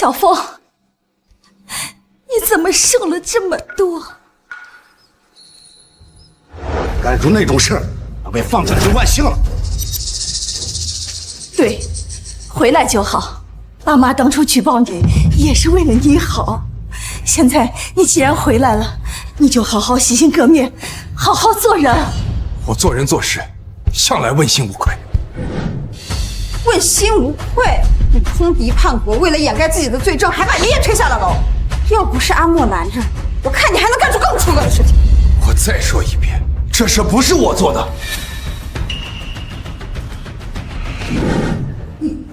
小凤，你怎么瘦了这么多？干出那种事儿，要被放下就万幸了。对，回来就好。爸妈当初举报你也是为了你好，现在你既然回来了，你就好好洗心革面，好好做人。我做人做事向来问心无愧。问心无愧？你通敌叛国，为了掩盖自己的罪证，还把爷爷推下了楼。要不是阿莫拦着，我看你还能干出更出格的事情。我再说一遍，这事不是我做的。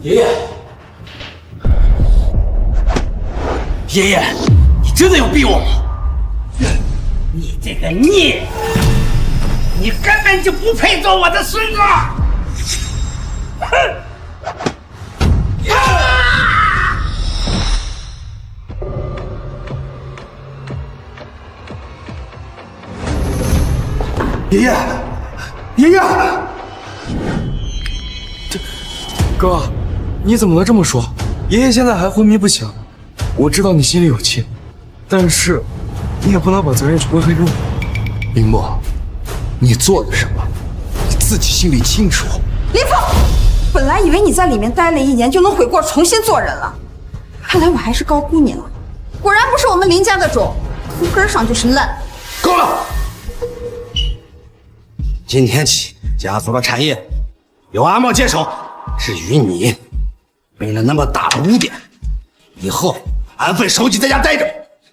爷爷，爷爷，你真的要逼我吗？你这个孽，你根本就不配做我的孙子！哼！爷爷，爷爷，哥，你怎么能这么说？爷爷现在还昏迷不醒，我知道你心里有气，但是你也不能把责任全归黑给我。林墨，你做了什么，你自己心里清楚。林峰，本来以为你在里面待了1年就能悔过，重新做人了，看来我还是高估你了。果然不是我们林家的种，从根上就是烂。够了！今天起，家族的产业由阿茂接手。至于你，背了那么大的污点，以后安分守己在家待着。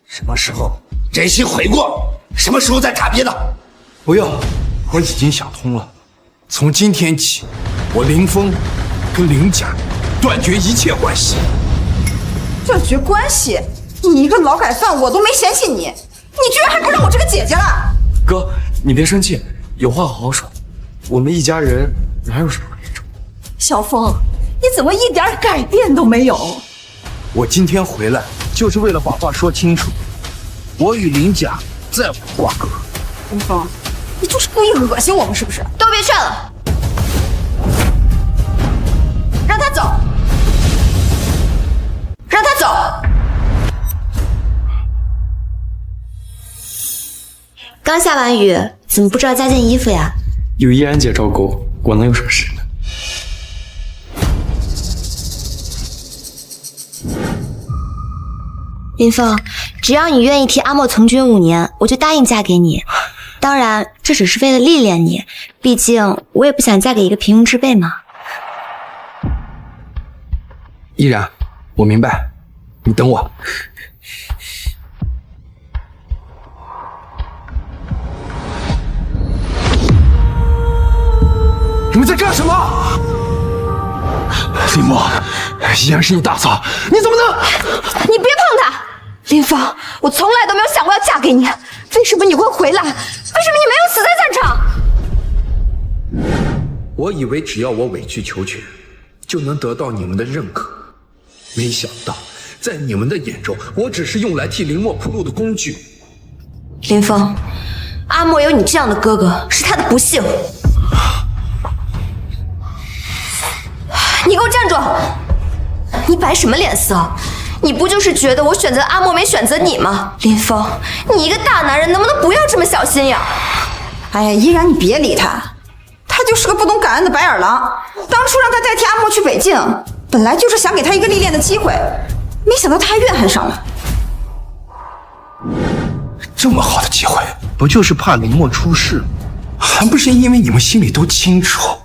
什么时候真心悔过，什么时候再谈别的。不要，我已经想通了。从今天起，我林峰跟林家断绝一切关系。断绝关系？你一个劳改犯，我都没嫌弃你，你居然还不认我这个姐姐了？哥，你别生气，有话好好说。我们一家人哪有什么可以争？小凤，你怎么一点改变都没有？我今天回来就是为了把话说清楚，我与林家再无瓜葛。林峰，你就是故意恶心我们是不是？都别劝了，让他走，让他走。刚下完雨，怎么不知道加件衣服呀？有依然姐照顾，我能有什么事呢？林峰，只要你愿意替阿莫从军5年，我就答应嫁给你。当然，这只是为了历练你，毕竟我也不想嫁给一个平庸之辈嘛。依然，我明白，你等我。你们在干什么？林墨，依然是你大嫂，你怎么能……你别碰他！林峰，我从来都没有想过要嫁给你，为什么你会回来？为什么你没有死在战场？我以为只要我委曲求全，就能得到你们的认可，没想到在你们的眼中，我只是用来替林墨铺路的工具。林峰，阿莫有你这样的哥哥，是他的不幸。你给我站住！你摆什么脸色？你不就是觉得我选择阿莫没选择你吗？林峰，你一个大男人能不能不要这么小心眼？哎呀，依然你别理他，他就是个不懂感恩的白眼狼。当初让他代替阿莫去北京，本来就是想给他一个历练的机会，没想到他还怨恨上了。这么好的机会，不就是怕林墨出事？还不是因为你们心里都清楚，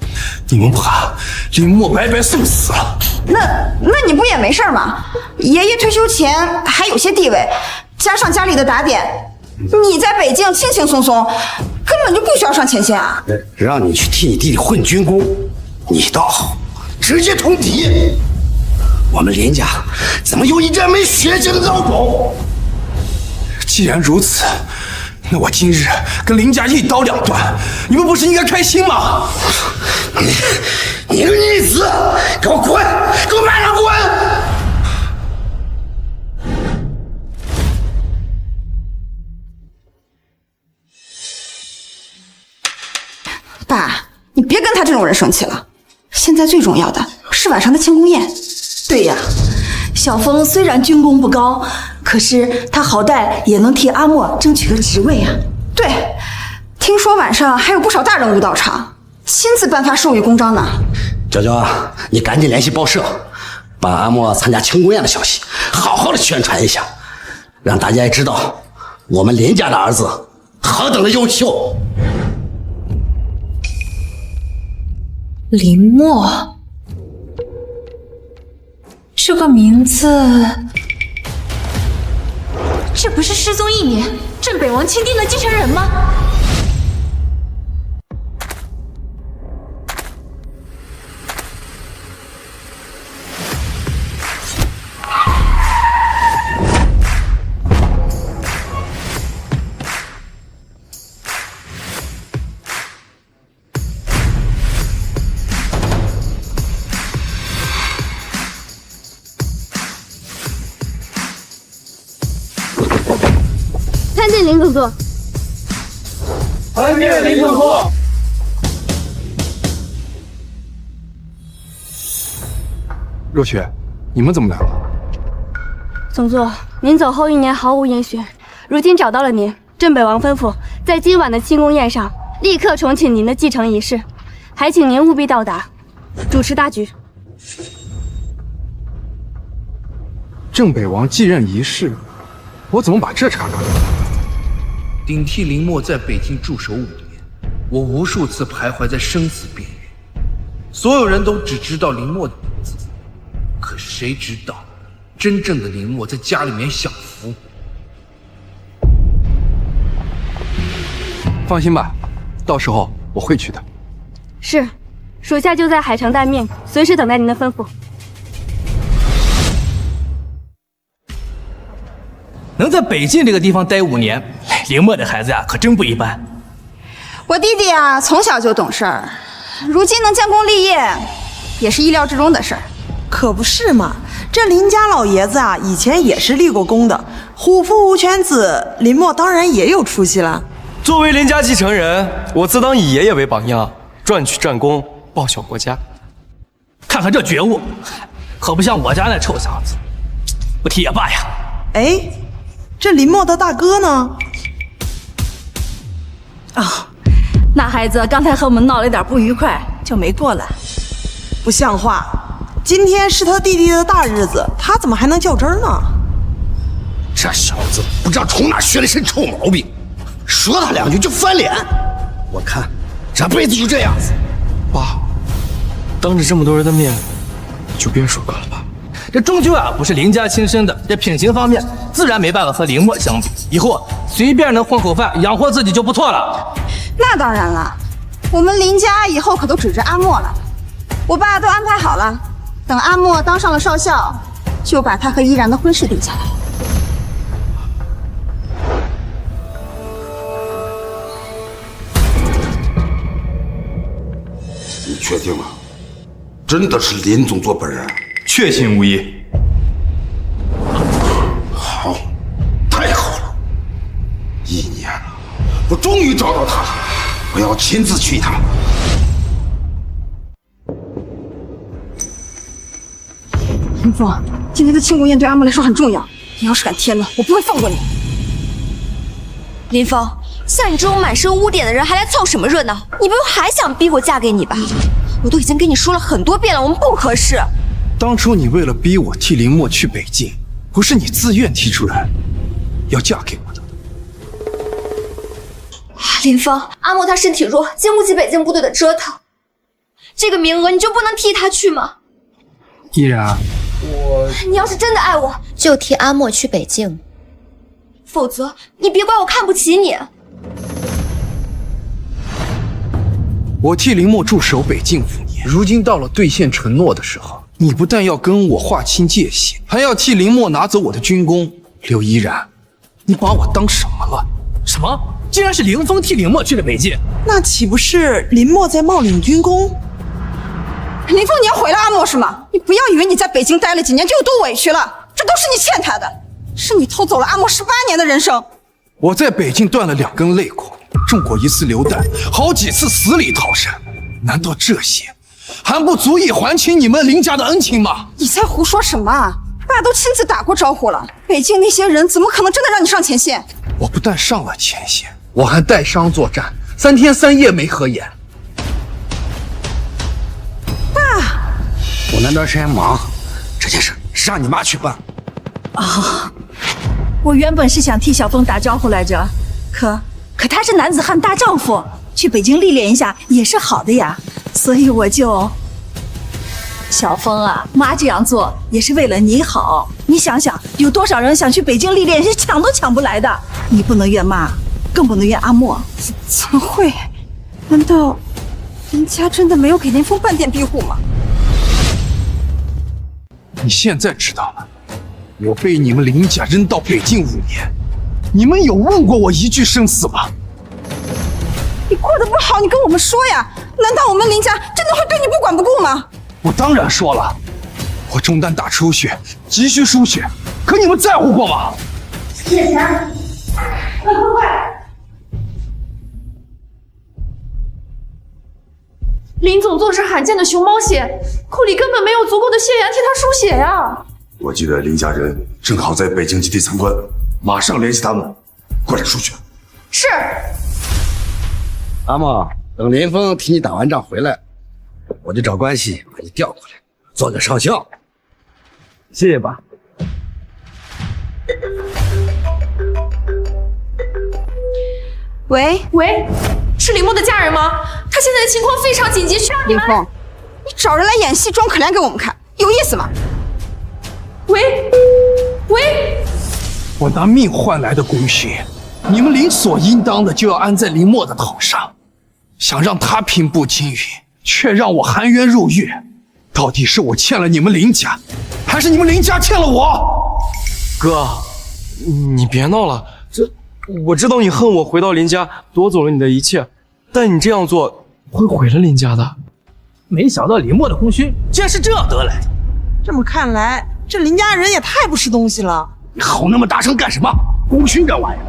你们怕林墨白白送死了。那你不也没事吗？爷爷退休前还有些地位，加上家里的打点，你在北京轻轻松松，根本就不需要上前线啊。让你去替你弟弟混军功，你倒好，直接通敌。我们林家怎么有一只没血性的老狗？既然如此，那我今日跟林家一刀两断，你们不是应该开心吗？你个逆子，给我滚！给我马上滚！爸，你别跟他这种人生气了。现在最重要的是晚上的庆功宴。对呀，小峰虽然军功不高，可是他好歹也能替阿莫争取个职位啊。对，听说晚上还有不少大人物到场，亲自颁发授予公章呢。娇娇啊，你赶紧联系报社，把阿莫参加庆功宴的消息好好的宣传一下，让大家也知道我们林家的儿子何等的优秀。林默，这个名字，这不是失踪1年，镇北王钦定的继承人吗？参见林总座。参见林总座。若雪，你们怎么来了？总座，您走后1年毫无音讯，如今找到了您。镇北王吩咐，在今晚的庆功宴上立刻重启您的继承仪式，还请您务必到达，主持大局。镇北王继任仪式，我怎么把这茬搞定？顶替林默在北京驻守5年，我无数次徘徊在生死边缘，所有人都只知道林默的名字，可谁知道真正的林默在家里面享福。放心吧，到时候我会去的。是，属下就在海城待命，随时等待您的吩咐。能在北晋这个地方待5年，林默这孩子呀，可真不一般。我弟弟啊，从小就懂事儿，如今能建功立业，也是意料之中的事儿。可不是嘛，这林家老爷子啊，以前也是立过功的，虎父无犬子，林默当然也有出息了。作为林家继承人，我自当以爷爷为榜样，赚取战功，报效国家。看看这觉悟，可不像我家那臭小子，不提也罢呀。哎，这林默的大哥呢？啊，那孩子刚才和我们闹了点不愉快，就没过来。不像话！今天是他弟弟的大日子，他怎么还能较真呢？这小子不知道从哪学了一身臭毛病，说他2句就翻脸。我看这辈子就这样子。爸，当着这么多人的面，就别说个了吧。这终究啊不是林家亲生的，这品行方面自然没办法和林默相比。以后随便能混口饭养活自己就不错了。那当然了，我们林家以后可都指着阿莫了。我爸都安排好了，等阿莫当上了少校，就把他和依然的婚事定下来。你确定了？真的是林总座本人？确信无疑。好，太好了！1年了，我终于找到他了，我要亲自去一趟。林父，今天的庆功宴对阿莫来说很重要，你要是敢添乱，我不会放过你。林峰，像你这种满身污点的人，还来凑什么热闹？你不会还想逼我嫁给你吧？我都已经跟你说了很多遍了，我们不合适。当初你为了逼我替林默去北境，不是你自愿提出来要嫁给我的。林峰，阿莫他身体弱，经不起北境部队的折腾，这个名额你就不能替他去吗？依然，你要是真的爱我，就替阿莫去北境，否则你别怪我看不起你。我替林默驻守北境5年，如今到了兑现承诺的时候，你不但要跟我划清界限，还要替林默拿走我的军功。刘依然，你把我当什么了？什么？竟然是林峰替林默去了北境？那岂不是林默在冒领军功？林峰，你要毁了阿莫是吗？你不要以为你在北京待了几年就有多委屈了，这都是你欠他的，是你偷走了阿莫18年的人生。我在北京断了2根肋骨，中过1次流弹，好几次死里逃生，难道这些还不足以还清你们林家的恩情吗？你在胡说什么啊？爸都亲自打过招呼了，北京那些人怎么可能真的让你上前线？我不但上了前线，我还带伤作战，3天3夜没合眼。爸，我那段时间忙，这件事是让你妈去办。我原本是想替小峰打招呼来着，可他是男子汉大丈夫，去北京历练一下也是好的呀，所以我就……小峰啊，妈这样做也是为了你好。你想想，有多少人想去北京历练，是抢都抢不来的。你不能怨妈，更不能怨阿莫。怎么会？难道林家真的没有给林峰半点庇护吗？你现在知道了，我被你们林家扔到北京5年，你们有问过我一句生死吗？你过得不好，你跟我们说呀！难道我们林家真的会对你不管不顾吗？我当然说了，我中弹大出血，急需输血，可你们在乎过吗？叶晨，快！林总做是罕见的熊猫血，库里根本没有足够的血源替他输血呀。我记得林家人正好在北京基地参观，马上联系他们，快点输血。是。阿莫，等林峰替你打完仗回来，我就找关系把你调过来，做个少校。谢谢爸。喂，是林默的家人吗？他现在的情况非常紧急，需要你们。林峰，你找人来演戏装可怜给我们看，有意思吗？喂，我拿命换来的功勋，你们理所应当的就要安在林默的头上，想让他平步青云，却让我含冤入狱。到底是我欠了你们林家，还是你们林家欠了我？哥，你别闹了，我知道你恨我回到林家夺走了你的一切，但你这样做会毁了林家的。没想到林默的功勋竟然是这样得来。这么看来，这林家人也太不是东西了。你吼那么大声干什么？功勋这玩意儿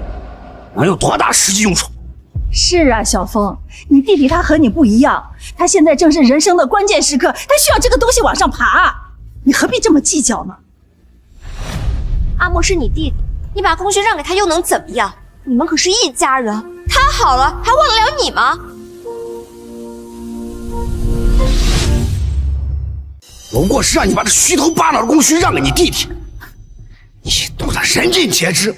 能有多大实际用处？是啊，小峰，你弟弟他和你不一样，他现在正是人生的关键时刻，他需要这个东西往上爬，你何必这么计较呢？阿莫是你弟弟，你把功勋让给他又能怎么样？你们可是一家人，他好了还忘得了你吗？不过是让你把这虚头巴脑的功勋让给你弟弟，你懂得人尽皆知，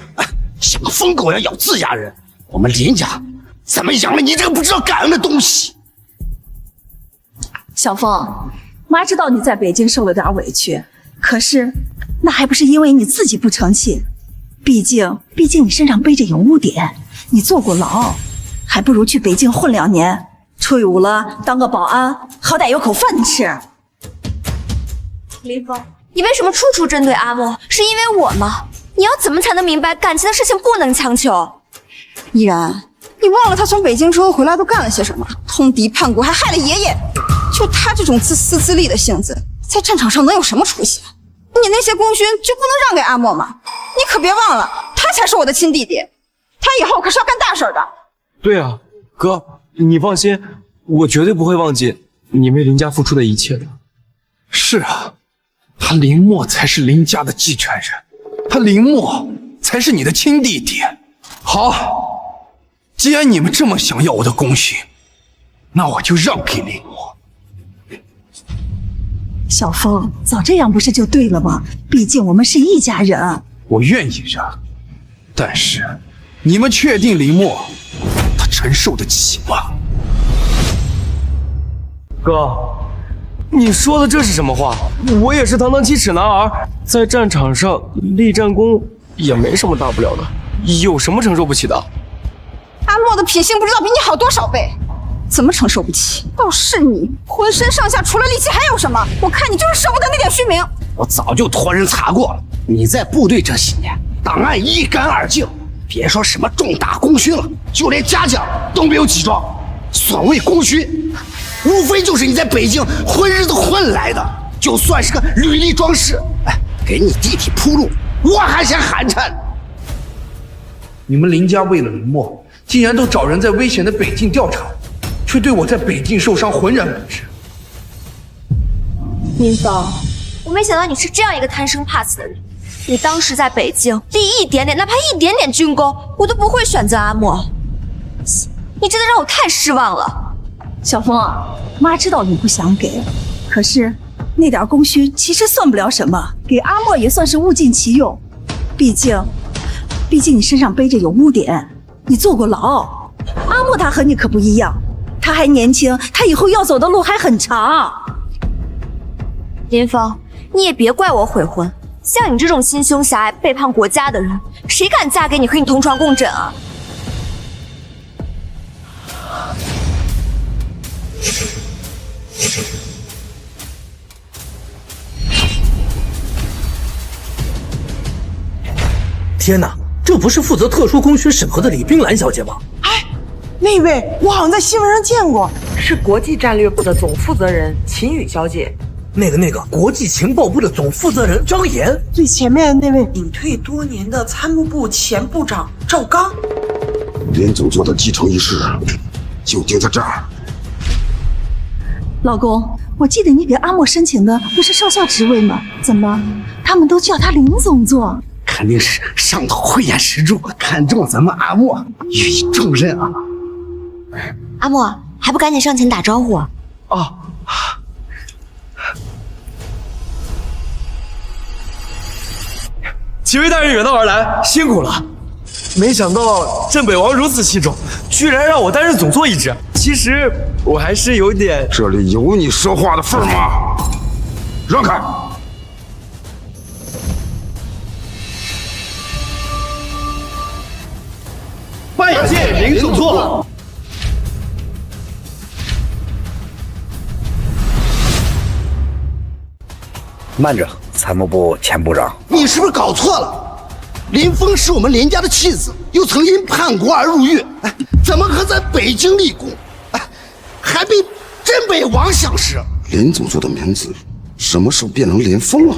像个疯狗一样咬自家人。我们林家怎么养了你这个不知道感恩的东西？小峰，妈知道你在北京受了点委屈，可是那还不是因为你自己不成器。毕竟你身上背着有污点，你坐过牢，还不如去北京混2年，退伍了当个保安，好歹有口饭吃。林峰，你为什么处处针对阿莫？是因为我吗？你要怎么才能明白感情的事情不能强求？依然，你忘了他从北京之后回来都干了些什么？通敌叛国，还害了爷爷。就他这种自私自利的性子，在战场上能有什么出息？你那些功勋就不能让给阿莫吗？你可别忘了，他才是我的亲弟弟，他以后可是要干大事的。对啊，哥，你放心，我绝对不会忘记你为林家付出的一切的。是啊，他林默才是林家的继承人，他林默才是你的亲弟弟。好，既然你们这么想要我的功勋，那我就让给林默。小峰，早这样不是就对了吗？毕竟我们是一家人。我愿意让，但是你们确定林默他承受得起吗？哥，你说的这是什么话？我也是堂堂7尺男儿，在战场上立战功也没什么大不了的，有什么承受不起的？阿莫的品性不知道比你好多少倍，怎么承受不起？倒是你，浑身上下除了力气还有什么？我看你就是舍不得那点虚名。我早就托人查过了，你在部队这些年，档案一干二净，别说什么重大功勋了，就连嘉奖都没有几桩。所谓功勋，无非就是你在北京混日子混来的，就算是个履历装饰，给你弟弟铺路，我还嫌寒碜。你们林家为了林默，竟然都找人在危险的北京调查，却对我在北京受伤浑然不知。林芳，我没想到你是这样一个贪生怕死的人。你当时在北京立一点点，哪怕一点点军功，我都不会选择阿莫。你真的让我太失望了。小风啊，妈知道你不想给，可是那点功勋其实算不了什么，给阿莫也算是物尽其用。毕竟你身上背着有污点，你坐过牢。阿莫他和你可不一样，他还年轻，他以后要走的路还很长。林峰，你也别怪我悔婚。像你这种心胸狭隘、背叛国家的人，谁敢嫁给你和你同床共枕啊？天哪，这不是负责特殊功勋审核的李冰兰小姐吗？哎，那位我好像在新闻上见过，是国际战略部的总负责人秦宇小姐。那个国际情报部的总负责人张岩，最前面那位隐退多年的参谋部前部长赵刚。林总座的继承仪式就定在这儿。老公，我记得你给阿莫申请的不是少校职位吗？怎么他们都叫他林总座？肯定是上头慧眼识珠，看中咱们阿莫，予以重任啊！阿莫，还不赶紧上前打招呼啊！哦。几位大人远道而来，辛苦了。没想到镇北王如此器重，居然让我担任总座一职。其实我还是有点……这里有你说话的份吗？让开！拜见林总座。慢着，参谋部前部长，你是不是搞错了？林峰是我们林家的妻子，又曾因叛国而入狱，怎么可在北京立功？还被镇北王赏识。林总座的名字什么时候变成林峰了？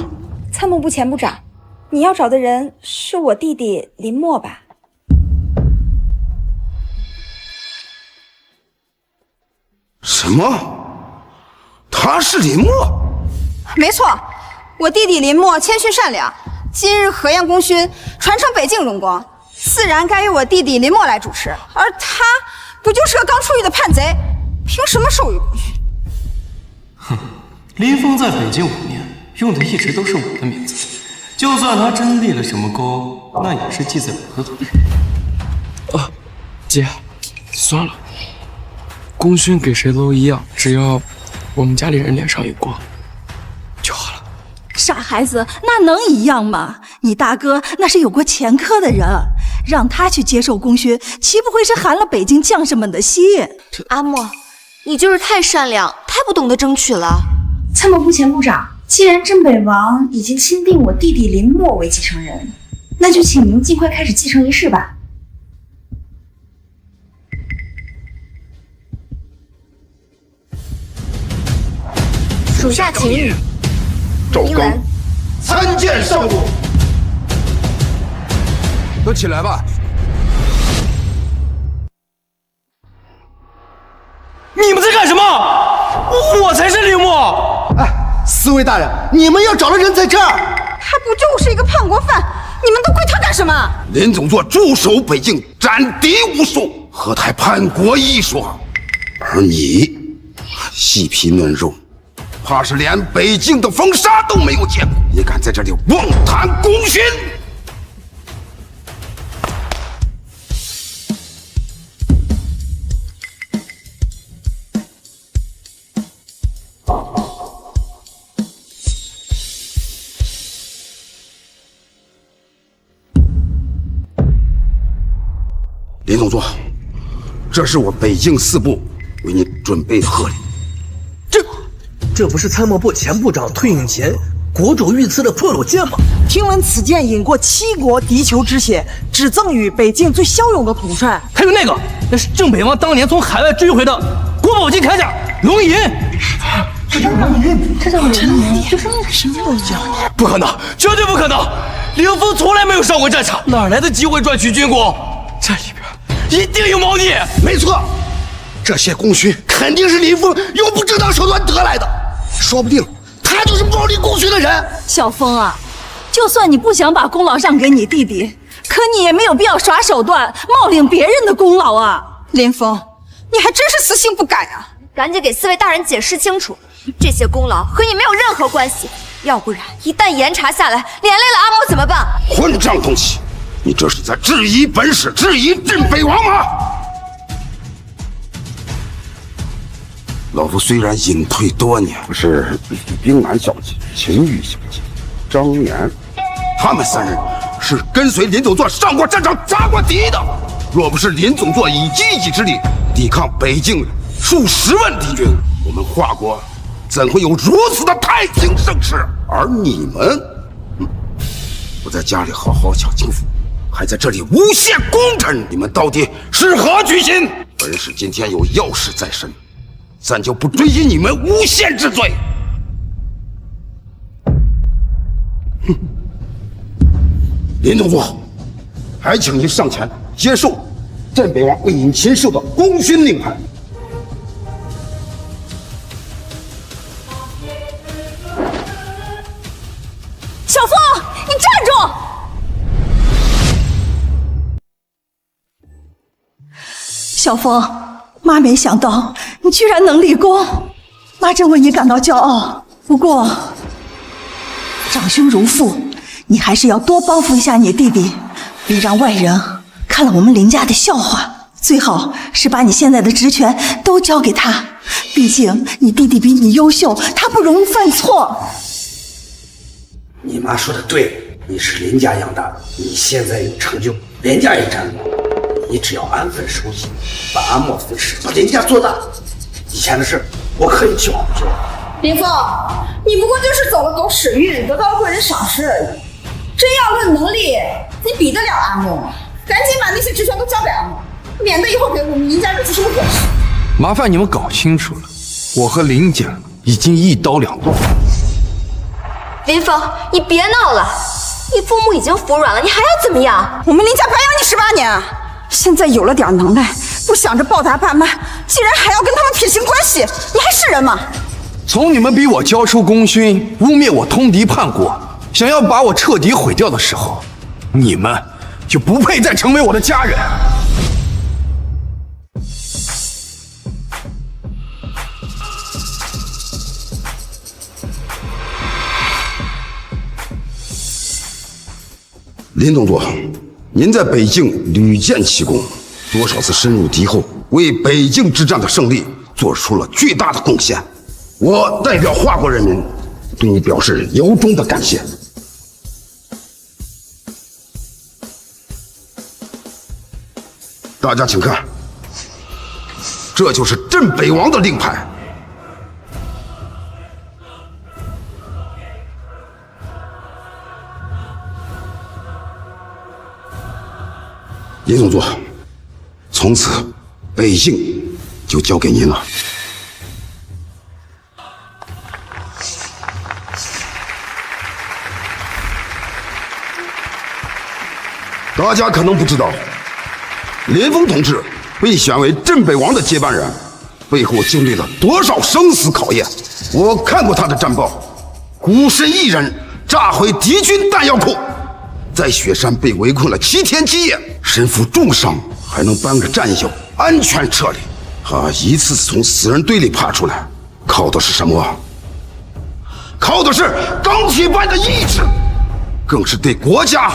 参谋部前部长，你要找的人是我弟弟林默吧？什么？他是林默？没错，我弟弟林默谦逊善良，今日河燕功勋传承北境荣光，自然该由我弟弟林默来主持。而他不就是个刚出狱的叛贼，凭什么授予功勋？哼，林峰在北京5年，用的一直都是我的名字，就算他真立了什么功，那也是记在我的头上。啊，姐，算了，功勋给谁都一样，只要我们家里人脸上有光就好了。傻孩子，那能一样吗？你大哥那是有过前科的人，让他去接受功勋，岂不会是寒了北京将士们的心？阿莫，你就是太善良，太不懂得争取了。参谋部前部长，既然镇北王已经钦定我弟弟林默为继承人，那就请您尽快开始继承仪式吧。属下秦宇。赵刚，参见圣主。都起来吧。你们在干什么？我才是林默。哎，四位大人，你们要找的人在这儿。他不就是一个叛国犯？你们都归他干什么？林总座驻守北京，斩敌无数，何谈叛国一说？而你细皮嫩肉，怕是连北京的风沙都没有见过，也敢在这里妄谈功勋？林总座，这是我北境四部为你准备的贺礼。这不是参谋部前部长退隐前国主御赐的破虏剑吗？听闻此剑饮过7国敌酋之血，只赠予北境最骁勇的统帅。还有那是镇北王当年从海外追回的国宝级铠甲龙吟。这叫龙吟，这叫龙吟，就是什么东西啊？不可能，绝对不可能！林峰从来没有上过战场，哪来的机会赚取军功？这里边一定有猫腻。没错，这些功勋肯定是林峰用不正当手段得来的，说不定他就是暴力功勋的人。小风啊，就算你不想把功劳让给你弟弟，可你也没有必要耍手段冒领别人的功劳啊！林峰，你还真是死性不改啊！赶紧给4位大人解释清楚，这些功劳和你没有任何关系，要不然一旦严查下来，连累了阿嬷怎么办？混账东西！你这是在质疑本使，质疑镇北王吗？老夫虽然隐退多年，可是李冰南小姐、秦玉小姐、张岩，他们3人是跟随林总座上过战场、砸过敌的。若不是林总座以一己之力抵抗北境数十万敌军，我们华国怎会有如此的太平盛世？而你们，不在家里好好享清福，还在这里诬陷功臣，你们到底是何居心？本使今天有要事在身，暂就不追究你们诬陷之罪。哼，林总座，还请您上前接受镇北王为您亲授的功勋令牌。小风，你站住！小风，妈没想到你居然能立功，妈真为你感到骄傲。不过，长兄如父，你还是要多帮扶一下你弟弟，别让外人看了我们林家的笑话。最好是把你现在的职权都交给他，毕竟你弟弟比你优秀，他不容易犯错。你妈说的对，你是林家养大的，你现在有成就，连家也沾光。你只要安分守己，把阿莫扶持，把林家做大，以前的事我可以去挽救。林峰，你不过就是走了狗屎运，得到了贵人赏识而已。真要论能力，你比得了阿莫吗？赶紧把那些职权都交给阿莫，免得以后给我们林家惹出什么祸事。麻烦你们搞清楚了，我和林家已经一刀两断。林峰，你别闹了，你父母已经服软了，你还要怎么样？我们林家白养你18年，现在有了点能耐，不想着报答爸妈，竟然还要跟他们撇清关系，你还是人吗？从你们逼我交出功勋，污蔑我通敌叛国，想要把我彻底毁掉的时候，你们就不配再成为我的家人。林总座，您在北境屡建奇功，多少次深入敌后，为北境之战的胜利做出了巨大的贡献。我代表华国人民对你表示由衷的感谢。大家请看，这就是镇北王的令牌。林总座，从此北境就交给您了。大家可能不知道，林峰同志被选为镇北王的接班人，背后经历了多少生死考验。我看过他的战报，孤身一人炸毁敌军弹药库，在雪山被围困了7天7夜，身负重伤，还能帮着战友安全撤离。他一次次从死人堆里爬出来，靠的是什么？靠的是钢铁般的意志，更是对国家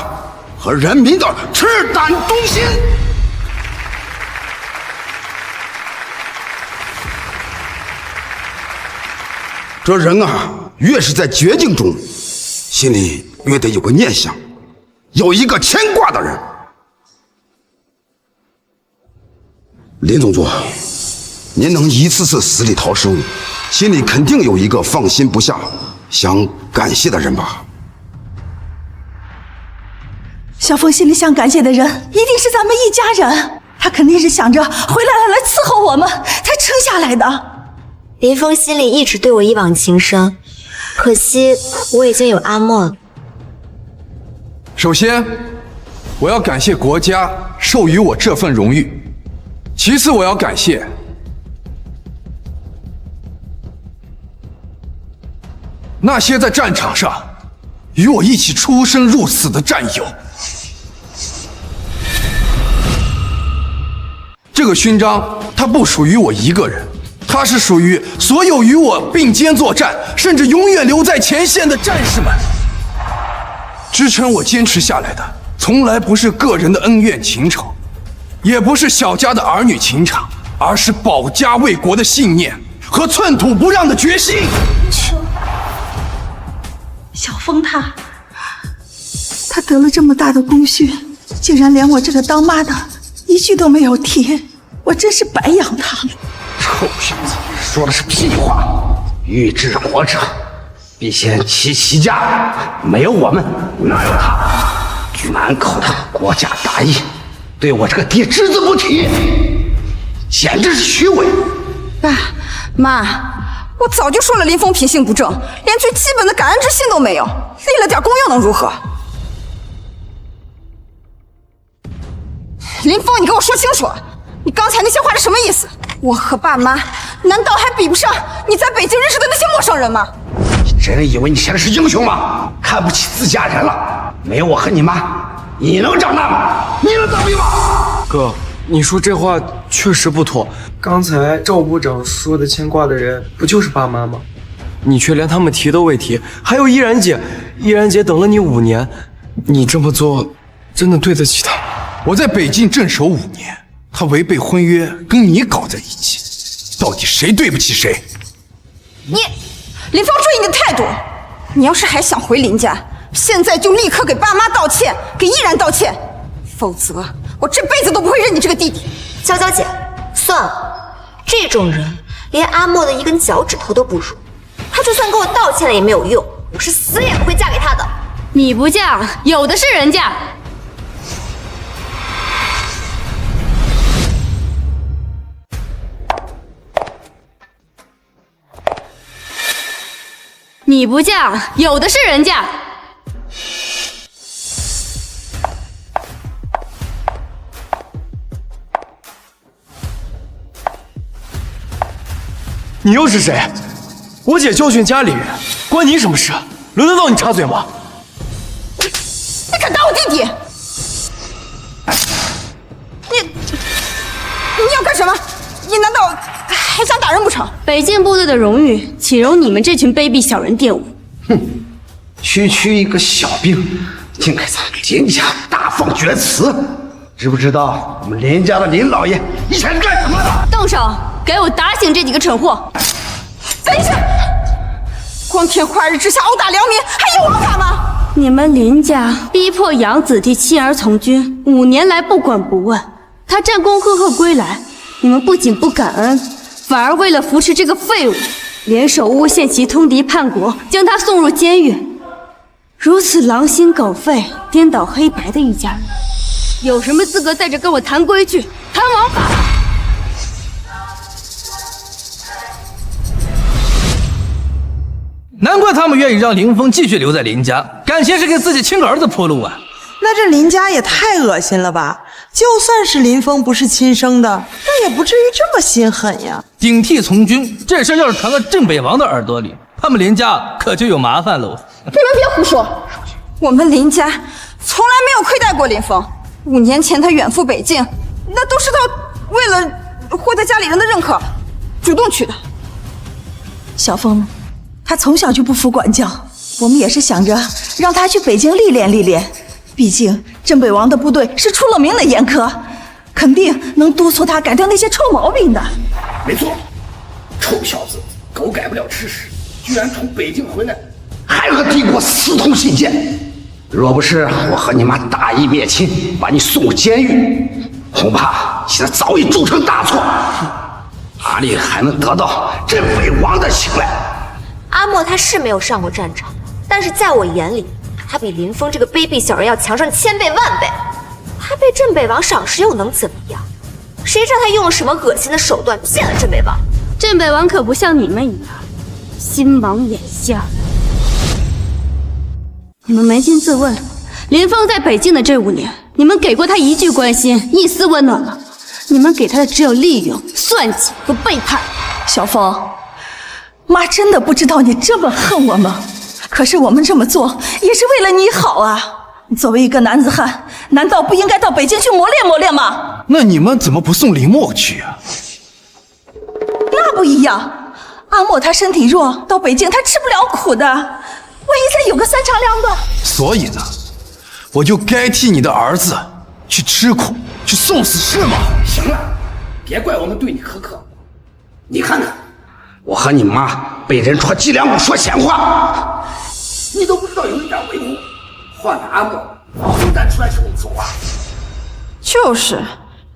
和人民的赤胆忠心。这人啊，越是在绝境中，心里越得有个念想，有一个牵挂的人。林总座，您能一次次死里逃生，心里肯定有一个放心不下、想感谢的人吧？小凤心里想感谢的人，一定是咱们一家人。他肯定是想着回来了来伺候我们，才撑下来的。林峰心里一直对我一往情深，可惜我已经有阿莫了。首先，我要感谢国家授予我这份荣誉；其次，我要感谢那些在战场上与我一起出生入死的战友。这个勋章它不属于我一个人，它是属于所有与我并肩作战，甚至永远留在前线的战士们。支撑我坚持下来的，从来不是个人的恩怨情仇，也不是小家的儿女情长，而是保家卫国的信念和寸土不让的决心。小峰他得了这么大的功勋，竟然连我这个当妈的一句都没有提，我真是白养他了。臭小子，说的是屁话！欲治国者，必先齐其家。没有我们，哪有他？满口的国家大义，对我这个爹只字不提，简直是虚伪。爸妈，我早就说了，林峰品性不正，连最基本的感恩之心都没有，立了点功又能如何？林峰，你给我说清楚，你刚才那些话是什么意思？我和爸妈难道还比不上你在北京认识的那些陌生人吗？你真以为你现在是英雄吗？看不起自家人了？没有我和你妈，你能长大吗？你能当兵吗？哥，你说这话确实不妥。刚才赵部长说的牵挂的人不就是爸妈吗？你却连他们提都未提。还有依然姐，依然姐等了你5年，你这么做真的对得起她吗？我在北境镇守5年，她违背婚约跟你搞在一起，到底谁对不起谁？林峰，注意你的态度！你要是还想回林家，现在就立刻给爸妈道歉，给依然道歉，否则我这辈子都不会认你这个弟弟。娇娇姐，算了，这种人连阿莫的一根脚趾头都不如，他就算给我道歉了也没有用，我是死也不会嫁给他的。你不嫁，有的是人嫁。你不嫁，有的是人嫁。你又是谁？我姐教训家里人，关你什么事？轮得到你插嘴吗？你敢打我弟弟？你要干什么？你难道还想打人不成？北境部队的荣誉，岂容你们这群卑鄙小人玷污？哼！区一个小兵，竟敢在林家大放厥词，知不知道我们林家的林老爷以前是干什么的？动手，给我打醒这几个蠢货！等一下，光天化日之下殴打良民，还有王法吗？你们林家逼迫养子弟妻儿从军，5年来不管不问，他战功赫赫归来，你们不仅不感恩，反而为了扶持这个废物，联手诬陷其通敌叛国，将他送入监狱。如此狼心狗肺、颠倒黑白的一家人，有什么资格在这跟我谈规矩、谈王法？难怪他们愿意让林峰继续留在林家，感情是给自己亲儿子铺路啊！那这林家也太恶心了吧！就算是林峰不是亲生的，但也不至于这么心狠呀。顶替从军这事要是传到镇北王的耳朵里，他们林家可就有麻烦喽。你们别胡说，我们林家从来没有亏待过林峰。5年前他远赴北境，那都是他为了获得家里人的认可，主动去的。小峰，他从小就不服管教，我们也是想着让他去北京历练历练。毕竟镇北王的部队是出了名的严苛，肯定能督促他改掉那些臭毛病的。没错，臭小子，狗改不了吃屎，居然从北京回来，还和帝国私通信件。若不是我和你妈大义灭亲，把你送入监狱，恐怕现在早已铸成大错，哪里还能得到镇北王的青睐？阿莫他是没有上过战场，但是在我眼里，他比林峰这个卑鄙小人要强上1000倍万倍。他被镇北王赏识又能怎么样？谁知道他用了什么恶心的手段骗了镇北王？镇北王可不像你们一样心盲眼瞎。你们扪心自问，林峰在北境的这5年，你们给过他一句关心、一丝温暖吗？你们给他的只有利用、算计和背叛。小峰，妈真的不知道你这么恨我吗？可是我们这么做也是为了你好啊！你作为一个男子汉，难道不应该到北京去磨练磨练吗？那你们怎么不送林墨去啊？那不一样，阿莫他身体弱，到北京他吃不了苦的，万一再有个三长两短。所以呢，我就该替你的儿子去吃苦，去送死是吗？行了，别怪我们对你苛刻。你看看，我和你妈被人戳脊梁骨说闲话，你都不知道有一点维护。换了阿莫，不站出来说你说话。就是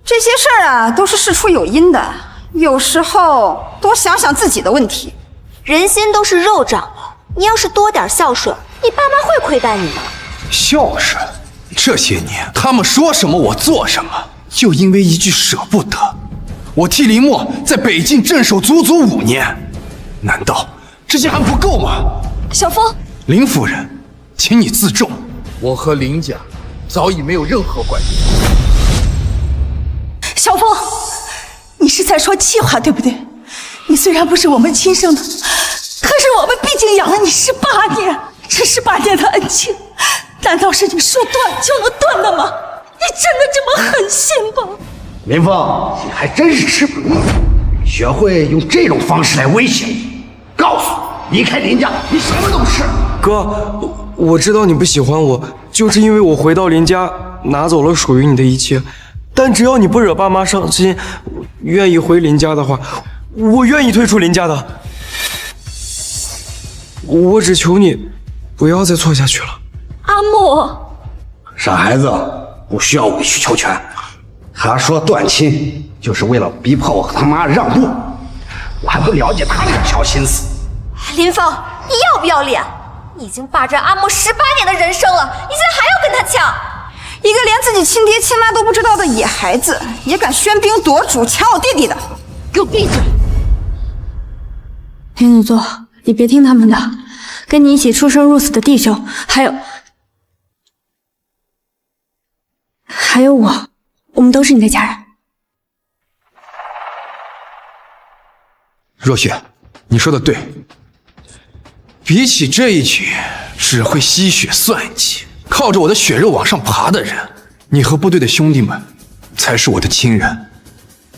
这些事儿啊，都是事出有因的。有时候多想想自己的问题。人心都是肉长的，你要是多点孝顺，你爸妈会亏待你吗？孝顺，这些年他们说什么我做什么，就因为一句舍不得。我替林墨在北境镇守足足5年，难道这些还不够吗？小风，林夫人，请你自重。我和林家早已没有任何关系。小风，你是在说气话对不对？你虽然不是我们亲生的，可是我们毕竟养了你18年，这18年的恩情，难道是你说断就能断的吗？你真的这么狠心吗？林峰，你还真是吃不腻，学会用这种方式来威胁你，告诉你，离开林家，你什么都不是。哥，我知道你不喜欢我，就是因为我回到林家拿走了属于你的一切。但只要你不惹爸妈伤心，愿意回林家的话，我愿意退出林家的。我只求你不要再错下去了。阿莫，傻孩子不需要委曲求全。他说断亲就是为了逼迫我和他妈让步，我还不了解他那个小心思。林峰，你要不要脸？你已经霸占阿莫18年的人生了，你现在还要跟他抢？一个连自己亲爹亲妈都不知道的野孩子，也敢喧宾夺主抢我弟弟的，给我闭嘴！林总座，你别听他们的，跟你一起出生入死的弟兄，还有我们都是你的家人。若雪，你说的对，比起这一群只会吸血算计，靠着我的血肉往上爬的人，你和部队的兄弟们才是我的亲人。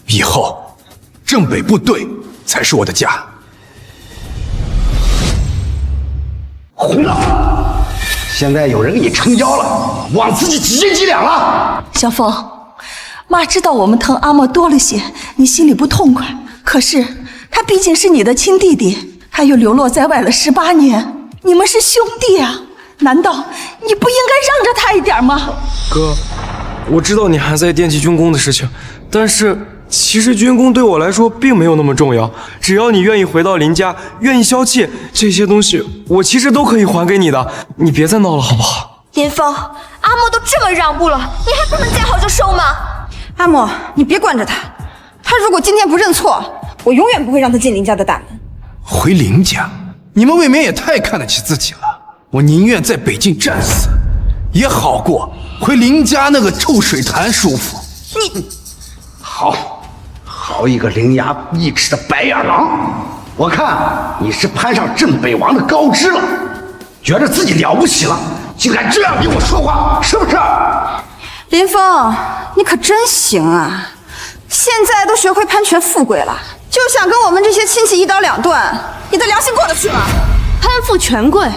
以后，正北部队才是我的家。胡闹！现在有人给你撑腰了，忘自己几斤几两了。小凤，妈知道我们疼阿莫多了些，你心里不痛快。可是他毕竟是你的亲弟弟，他又流落在外了18年，你们是兄弟啊，难道你不应该让着他一点吗？哥，我知道你还在惦记军功的事情，但是其实军功对我来说并没有那么重要。只要你愿意回到林家，愿意消气，这些东西我其实都可以还给你的。你别再闹了，好不好？林峰，阿莫都这么让步了，你还不能见好就收吗？阿莫，你别惯着他，他如果今天不认错，我永远不会让他进林家的大门。回林家？你们未免也太看得起自己了。我宁愿在北境战死，也好过回林家那个臭水潭舒服。你好一个伶牙俐齿的白眼狼！我看你是攀上镇北王的高枝了，觉得自己了不起了，竟敢这样跟我说话，是不是？林峰，你可真行啊！现在都学会攀权富贵了，就想跟我们这些亲戚一刀两断，你的良心过得去吗？攀附权贵，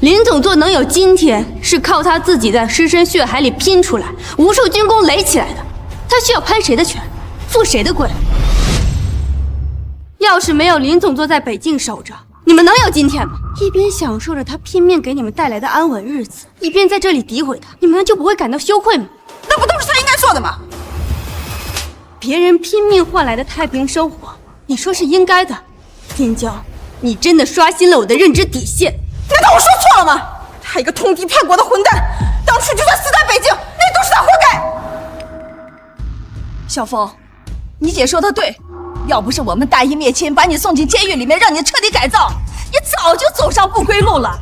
林总座能有今天，是靠他自己在尸身血海里拼出来，无数军功垒起来的。他需要攀谁的权，富谁的贵？要是没有林总座在北境守着，你们能有今天吗？一边享受着他拼命给你们带来的安稳日子，一边在这里诋毁他，你们就不会感到羞愧吗？那不都是他应该做的吗？别人拼命换来的太平生活，你说是应该的。天骄，你真的刷新了我的认知底线。难道我说错了吗？他一个通敌叛国的混蛋，当初就算死在北京，那都是他活该。小凤，你姐说的对，要不是我们大义灭亲，把你送进监狱里面，让你彻底改造，你早就走上不归路了，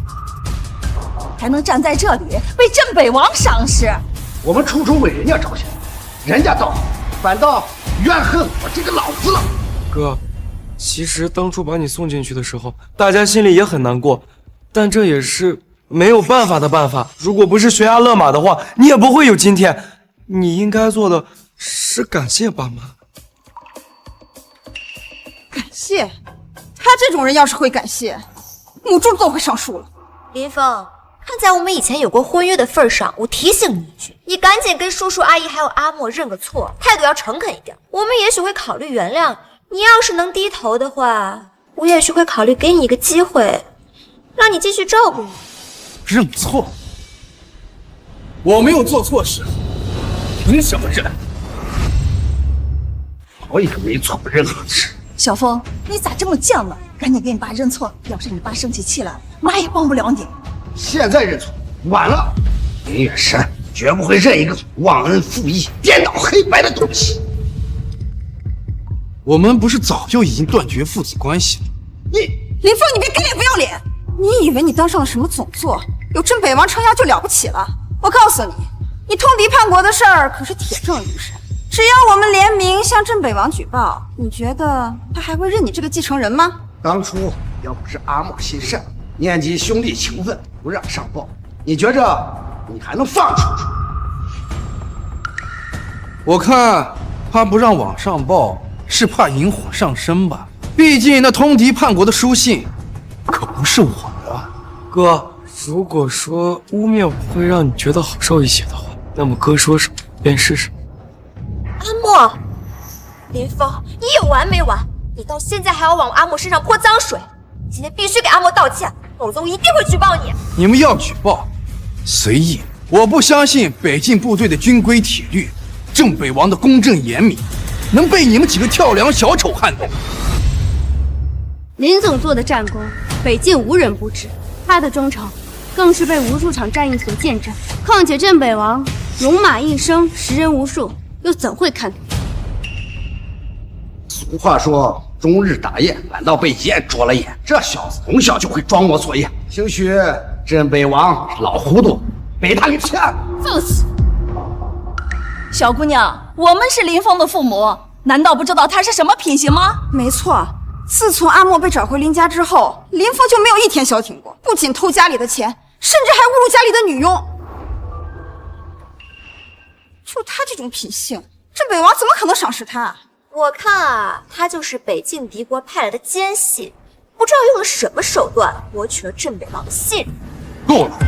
还能站在这里为镇北王赏识。我们处处为人家着想，人家倒反倒怨恨我这个老子了。哥，其实当初把你送进去的时候，大家心里也很难过，但这也是没有办法的办法。如果不是悬崖勒马的话，你也不会有今天。你应该做的是感谢爸妈。感谢？他这种人要是会感谢，母猪都会上树了。林峰，看在我们以前有过婚约的份上，我提醒你一句，你赶紧跟叔叔阿姨还有阿莫认个错，态度要诚恳一点。我们也许会考虑原谅你，要是能低头的话，我也许会考虑给你一个机会，让你继续照顾我。认错？我没有做错事，凭什么认？我也没做过任何事。小峰，你咋这么犟呢？赶紧给你爸认错，要是你爸生起气来，妈也帮不了你。现在认错晚了，林远山绝不会认一个忘恩负义、颠倒黑白的东西。我们不是早就已经断绝父子关系了？林峰，你别给脸不要脸！你以为你当上了什么总座，有镇北王撑腰就了不起了？我告诉你，你通敌叛国的事儿可是铁证如山。只要我们联名向镇北王举报，你觉得他还会认你这个继承人吗？当初要不是阿莫心善，念及兄弟情分，不让上报，你觉着你还能放出去？我看他不让往上报，是怕引火上身吧？毕竟那通敌叛国的书信可不是我的。哥，如果说污蔑我会让你觉得好受一些的话，那么哥说什么便是什么。阿莫，林峰，你有完没完？你到现在还要往阿莫身上泼脏水，你今天必须给阿莫道歉，否则我一定会举报你。你们要举报，随意。我不相信北境部队的军规铁律，镇北王的公正严明，能被你们几个跳梁小丑撼动。林总做的战功，北境无人不知，他的忠诚更是被无数场战役所见证。况且镇北王戎马一生，识人无数，又怎会看懂？俗话说，终日打雁，反倒被雁啄了眼。这小子从小就会装模作样，兴许镇北王老糊涂，被他给骗了。放肆！小姑娘，我们是林峰的父母，难道不知道他是什么品行吗？没错，自从阿莫被找回林家之后，林峰就没有一天消停过，不仅偷家里的钱，甚至还侮辱家里的女佣。就他这种品性，镇北王怎么可能赏识他？我看啊，他就是北境敌国派来的奸细，不知道用了什么手段博取了镇北王的信任。够了，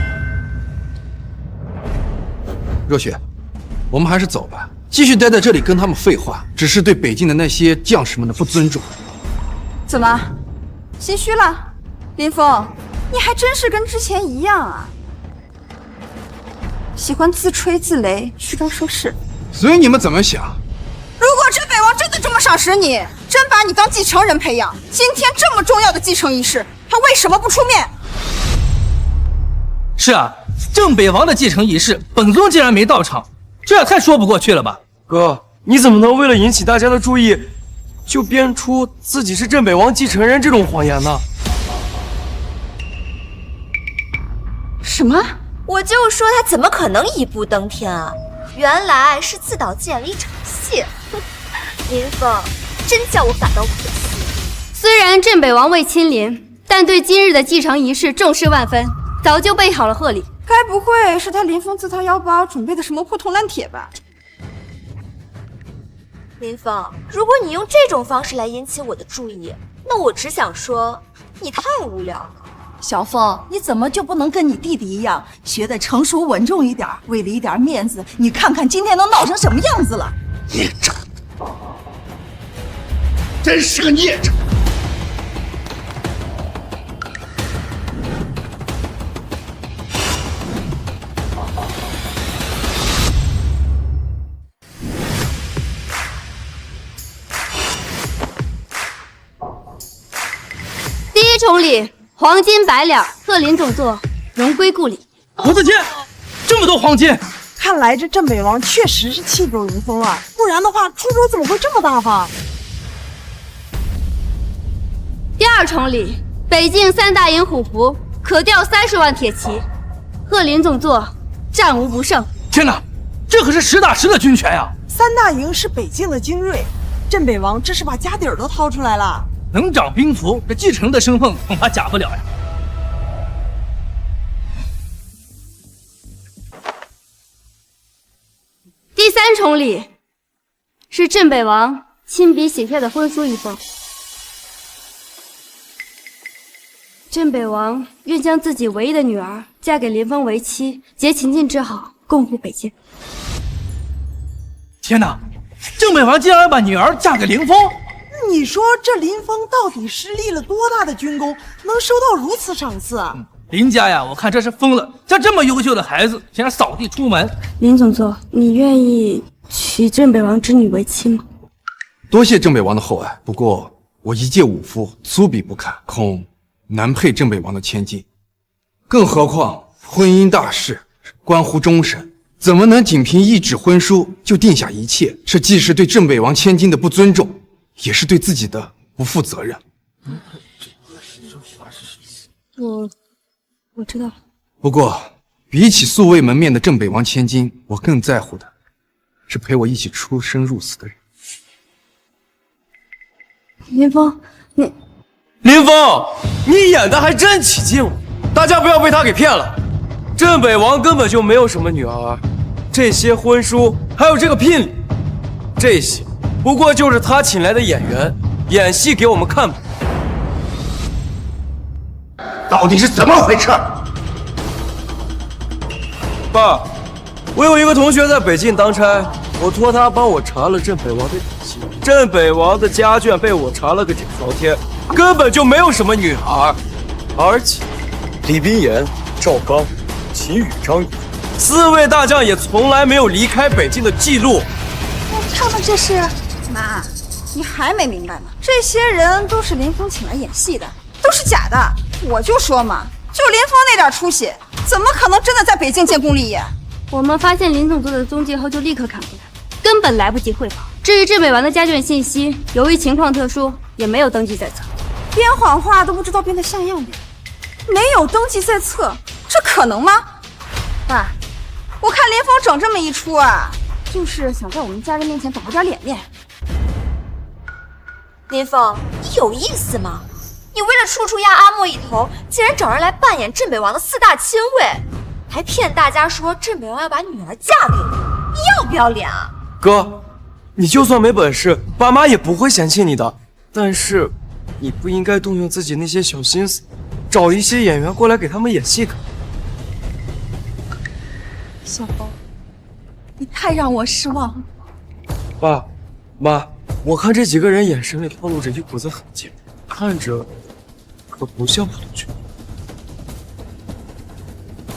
热血，我们还是走吧。继续待在这里跟他们废话，只是对北境的那些将士们的不尊重。怎么，心虚了？林峰，你还真是跟之前一样啊，喜欢自吹自擂，虚张声势。所以你们怎么想？如果镇北王真的这么赏识你，真把你当继承人培养，今天这么重要的继承仪式，他为什么不出面？是啊，镇北王的继承仪式，本尊竟然没到场，这也太说不过去了吧？哥，你怎么能为了引起大家的注意，就编出自己是镇北王继承人这种谎言呢？什么？我就说他怎么可能一步登天啊！原来是自导自演了一场戏。林峰，真叫我感到可惜。虽然镇北王未亲临，但对今日的继承仪式重视万分，早就备好了贺礼。该不会是他林峰自掏腰包准备的什么破铜烂铁吧？林峰，如果你用这种方式来引起我的注意，那我只想说，你太无聊了。小峰，你怎么就不能跟你弟弟一样，学得成熟稳重一点？为了一点面子，你看看今天都闹成什么样子了！孽障，真是个孽障！第一重礼，黄金100两，贺林总座荣归故里。我的天，这么多黄金！看来这镇北王确实是器重林峰啊，不然的话，出手怎么会这么大方？第二重礼，北境3大营虎符，可吊30万铁骑。贺林总座战无不胜。天哪，这可是实打实的军权呀！3大营是北境的精锐，镇北王这是把家底儿都掏出来了。能掌兵符，这继承人的身份恐怕假不了呀。重礼，是镇北王亲笔写下的婚书一封。镇北王愿将自己唯一的女儿嫁给林峰为妻，结秦晋之好，共护北京。天哪！镇北王竟然把女儿嫁给林峰！你说这林峰到底是立了多大的军功，能收到如此赏赐啊？林家呀，我看这是疯了，将这么优秀的孩子想让扫地出门。林总座，你愿意娶镇北王之女为妻吗？多谢镇北王的厚爱，不过我一介武夫，粗鄙不堪，恐难配镇北王的千金。更何况婚姻大事关乎终身，怎么能仅凭一纸婚书就定下一切？这既是对镇北王千金的不尊重，也是对自己的不负责任。我知道了。不过，比起素未谋面的镇北王千金，我更在乎的是陪我一起出生入死的人。林峰，林峰，你演的还真起劲了，大家不要被他给骗了。镇北王根本就没有什么女儿，这些婚书还有这个聘礼，这些不过就是他请来的演员演戏给我们看吧。到底是怎么回事？爸，我有一个同学在北京当差，我托他帮我查了镇北王的底细，镇北王的家眷被我查了个底朝天，根本就没有什么女孩，而且李冰岩、赵刚、秦羽、张宇4位大将也从来没有离开北京的记录。他们这是……妈，你还没明白吗？这些人都是林峰请来演戏的，都是假的。我就说嘛，就林峰那点出息，怎么可能真的在北京建功立业？我们发现林总座的踪迹后就立刻赶过来，根本来不及汇报。至于镇北王的家眷信息，由于情况特殊，也没有登记在册。编谎话都不知道编得像样点，没有登记在册，这可能吗？爸，我看林峰整这么一出啊，就是想在我们家人面前打点脸面。林峰，你有意思吗？你为了处压阿莫一头，竟然找人来扮演镇北王的4大亲卫，还骗大家说镇北王要把女儿嫁给你，你要不要脸啊？哥，你就算没本事，爸妈也不会嫌弃你的。但是，你不应该动用自己那些小心思，找一些演员过来给他们演戏看。小峰，你太让我失望了。爸妈，我看这几个人眼神里透露着一股子狠劲，看着可不像普通军。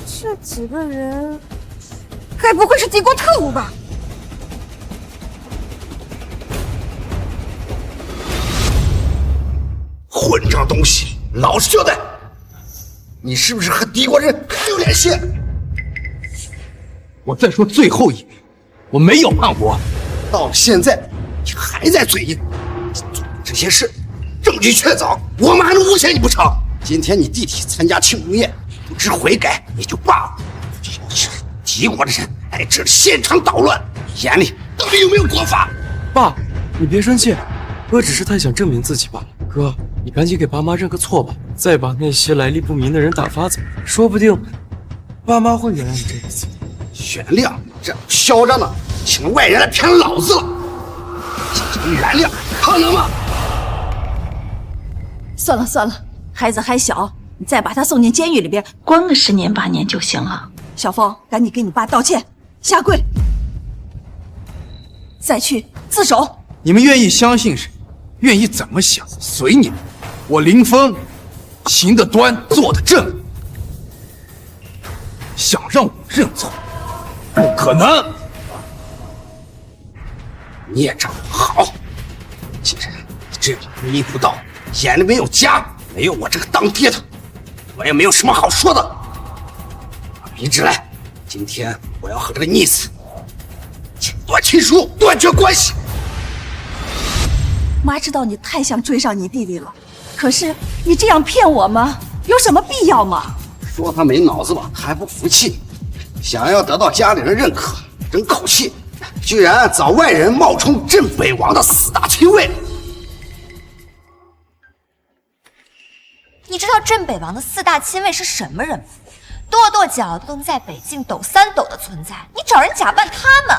这几个人，该不会是敌国特务吧？混账东西，老实交代，你是不是和敌国人还有联系？我再说最后一遍，我没有叛国。到了现在，你还在嘴硬，做这些事，证据确凿，我们还能诬陷你不成？今天你弟弟参加庆功宴，不知悔改也就罢了，要是敌国的人来这里现场捣乱，眼里到底有没有国法？爸，你别生气，哥只是太想证明自己罢了。哥，你赶紧给爸妈认个错吧，再把那些来历不明的人打发走，说不定爸妈会原谅你这一次。原谅？这样嚣张的，请外人来骗老子了，想原谅可能吗？算了算了，孩子还小，你再把他送进监狱里边关个10年8年就行了。小峰，赶紧给你爸道歉，下跪，再去自首。你们愿意相信谁，愿意怎么想随你们。我林峰行得端，坐得正，想让我认错，不可能。你也长得好，既然你这样无依不道，眼里没有家，没有我这个当爹的，我也没有什么好说的。明直来，今天我要和这个逆子剪断亲疏，断绝关系。妈知道你太想追上你弟弟了，可是你这样骗我吗？有什么必要吗？说他没脑子吧，他还不服气，想要得到家里人认可，争口气，居然找外人冒充镇北王的4大亲卫。你知道镇北王的4大亲卫是什么人吗？跺跺脚都能在北境抖3斗的存在，你找人假扮他们，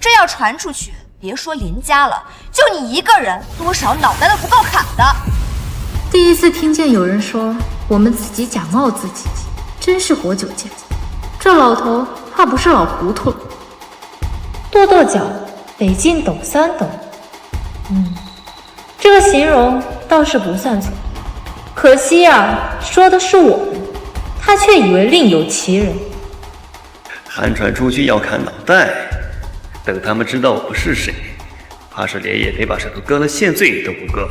这要传出去，别说林家了，就你一个人，多少脑袋都不够砍的。第一次听见有人说我们自己假冒自己，真是活久见。这老头怕不是老糊涂了。跺跺脚，北境抖3抖。这个形容倒是不算错。可惜呀，说的是我们，他却以为另有其人。寒传出去要砍脑袋，等他们知道我是谁，怕是连也得把舌头割了现罪都不够。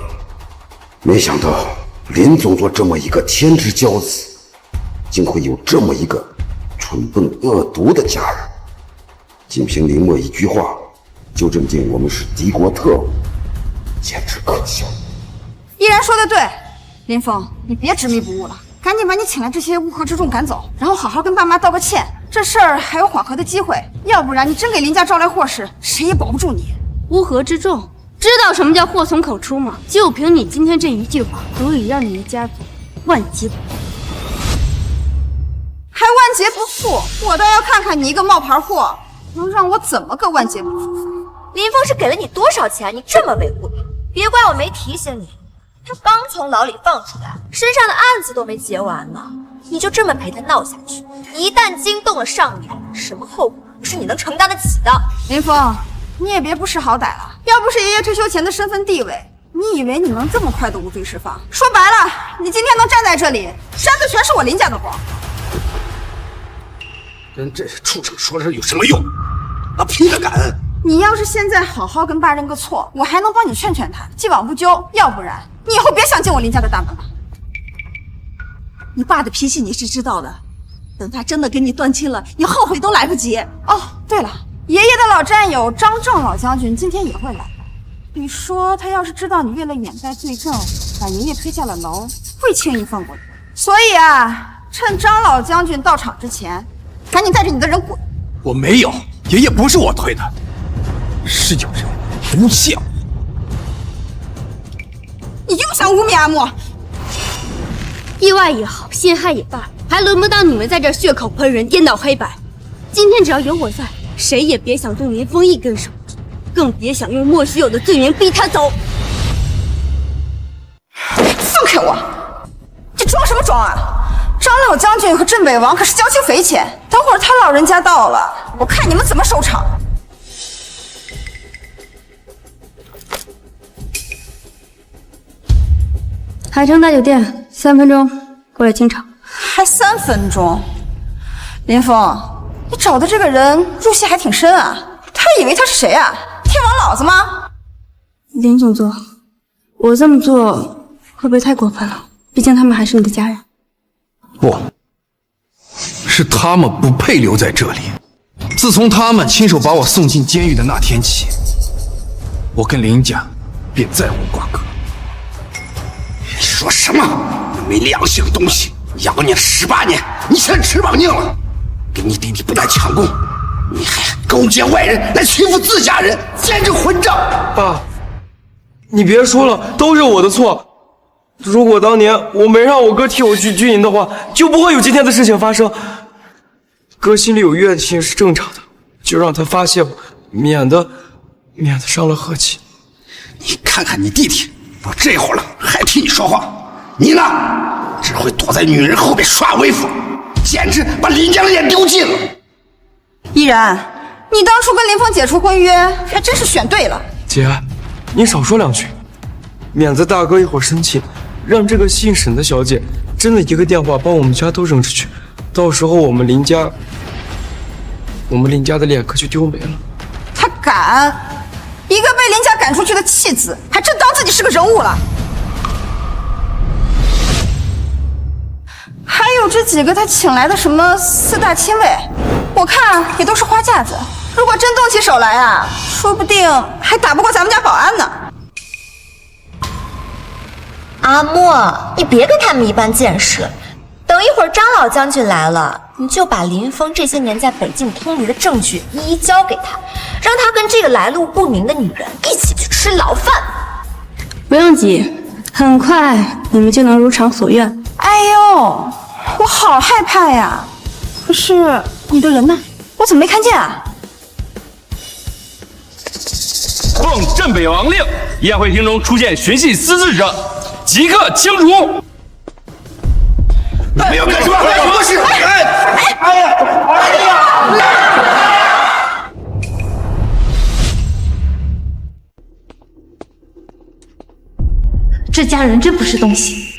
没想到林总做这么一个天之骄子，竟会有这么一个蠢笨恶毒的家人。仅凭林默一句话，就认定我们是敌国特务，简直可笑。依然说的对，林峰，你别执迷不悟了，赶紧把你请来这些乌合之众赶走，然后好好跟爸妈道个歉。这事儿还有缓和的机会，要不然你真给林家招来祸事，谁也保不住你。乌合之众，知道什么叫祸从口出吗？就凭你今天这一句话，足以让你的家族万劫不复。还万劫不复？我倒要看看你一个冒牌货，能让我怎么个万劫不复法？林峰是给了你多少钱？你这么维护他，别怪我没提醒你。他刚从牢里放出来，身上的案子都没结完呢，你就这么陪他闹下去，一旦惊动了上面，什么后果不是你能承担得起的？林峰，你也别不识好歹了。要不是爷爷退休前的身份地位，你以为你能这么快的无罪释放？说白了，你今天能站在这里，扇的全是我林家的光。跟这畜生说这有什么用？那拼了感恩！你要是现在好好跟爸认个错，我还能帮你劝劝他，既往不咎。要不然，你以后别想进我林家的大门了。你爸的脾气你是知道的，等他真的跟你断亲了，你后悔都来不及。哦，对了，爷爷的老战友张正老将军今天也会来。你说他要是知道你为了掩盖罪证，把爷爷推下了楼，会轻易放过你。所以啊，趁张老将军到场之前，赶紧带着你的人滚。我没有，爷爷不是我推的，是有人诬陷我。你又想污蔑阿莫？意外也好，陷害也罢，还轮不到你们在这血口喷人、颠倒黑白。今天只要有我在，谁也别想动林峰一根手指，更别想用莫须有的罪名逼他走。放开我！你装什么装啊？张老将军和镇北王可是交情匪浅，等会儿他老人家到了，我看你们怎么收场。海城大酒店，3分钟过来清场。还3分钟？林峰，你找的这个人入戏还挺深啊。他以为他是谁啊？天王老子吗？林总座，我这么做会不会太过分了？毕竟他们还是你的家人。不，是他们不配留在这里。自从他们亲手把我送进监狱的那天起，我跟林家便再无瓜葛。你说什么？没良心的东西！养你18年，你现在翅膀硬了。给你弟弟不但抢功，你还勾结外人来欺负自家人，简直混账！爸，你别说了，都是我的错。如果当年我没让我哥替我去军营的话，就不会有今天的事情发生。哥心里有怨气是正常的，就让他发泄吧，免得伤了和气。你看看你弟弟，都这会儿了还替你说话，你呢，只会躲在女人后面耍威风，简直把林家的脸丢尽了。依然，你当初跟林峰解除婚约，还真是选对了。姐，你少说2句，免得大哥一会儿生气，让这个姓沈的小姐真的一个电话把我们家都扔出去，到时候我们林家的脸可就丢没了。他敢！一个被林家赶出去的弃子，还真当自己是个人物了。还有这几个他请来的什么4大亲卫，我看也都是花架子。如果真动起手来啊，说不定还打不过咱们家保安呢。阿莫，你别跟他们一般见识。等一会儿张老将军来了，你就把林峰这些年在北境通敌的证据一一交给他，让他跟这个来路不明的女人一起去吃牢饭。不用急，很快你们就能如偿所愿。哎呦，我好害怕呀！可是你的人呢？我怎么没看见啊？奉镇北王令，宴会厅中出现寻衅滋事者，即刻清除。没有干什么？不是！哎呀！这家人真不是东西。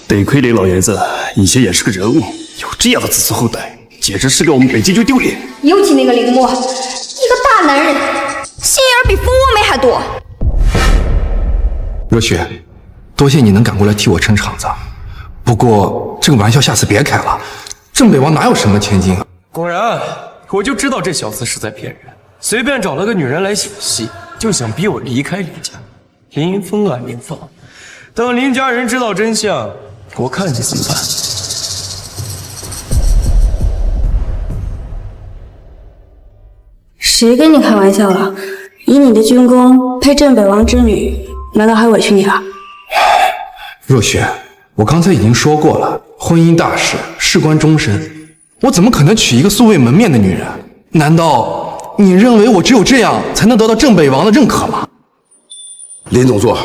得亏林老爷子以前也是个人物，有这样的子孙后代，简直是给我们北京就丢脸。尤其那个林墨，一个大男人，心眼比蜂窝煤还多。热血，多谢你能赶过来替我撑场子。不过这个玩笑下次别开了，镇北王哪有什么千金啊？果然，我就知道这小子是在骗人，随便找了个女人来演戏，就想逼我离开林家。林峰啊林峰，等林家人知道真相，我看你怎么办。谁跟你开玩笑了？以你的军功配镇北王之女，难道还委屈你了？若雪，我刚才已经说过了，婚姻大事事关终身，我怎么可能娶一个素未门面的女人？难道你认为我只有这样才能得到镇北王的认可吗？林总座，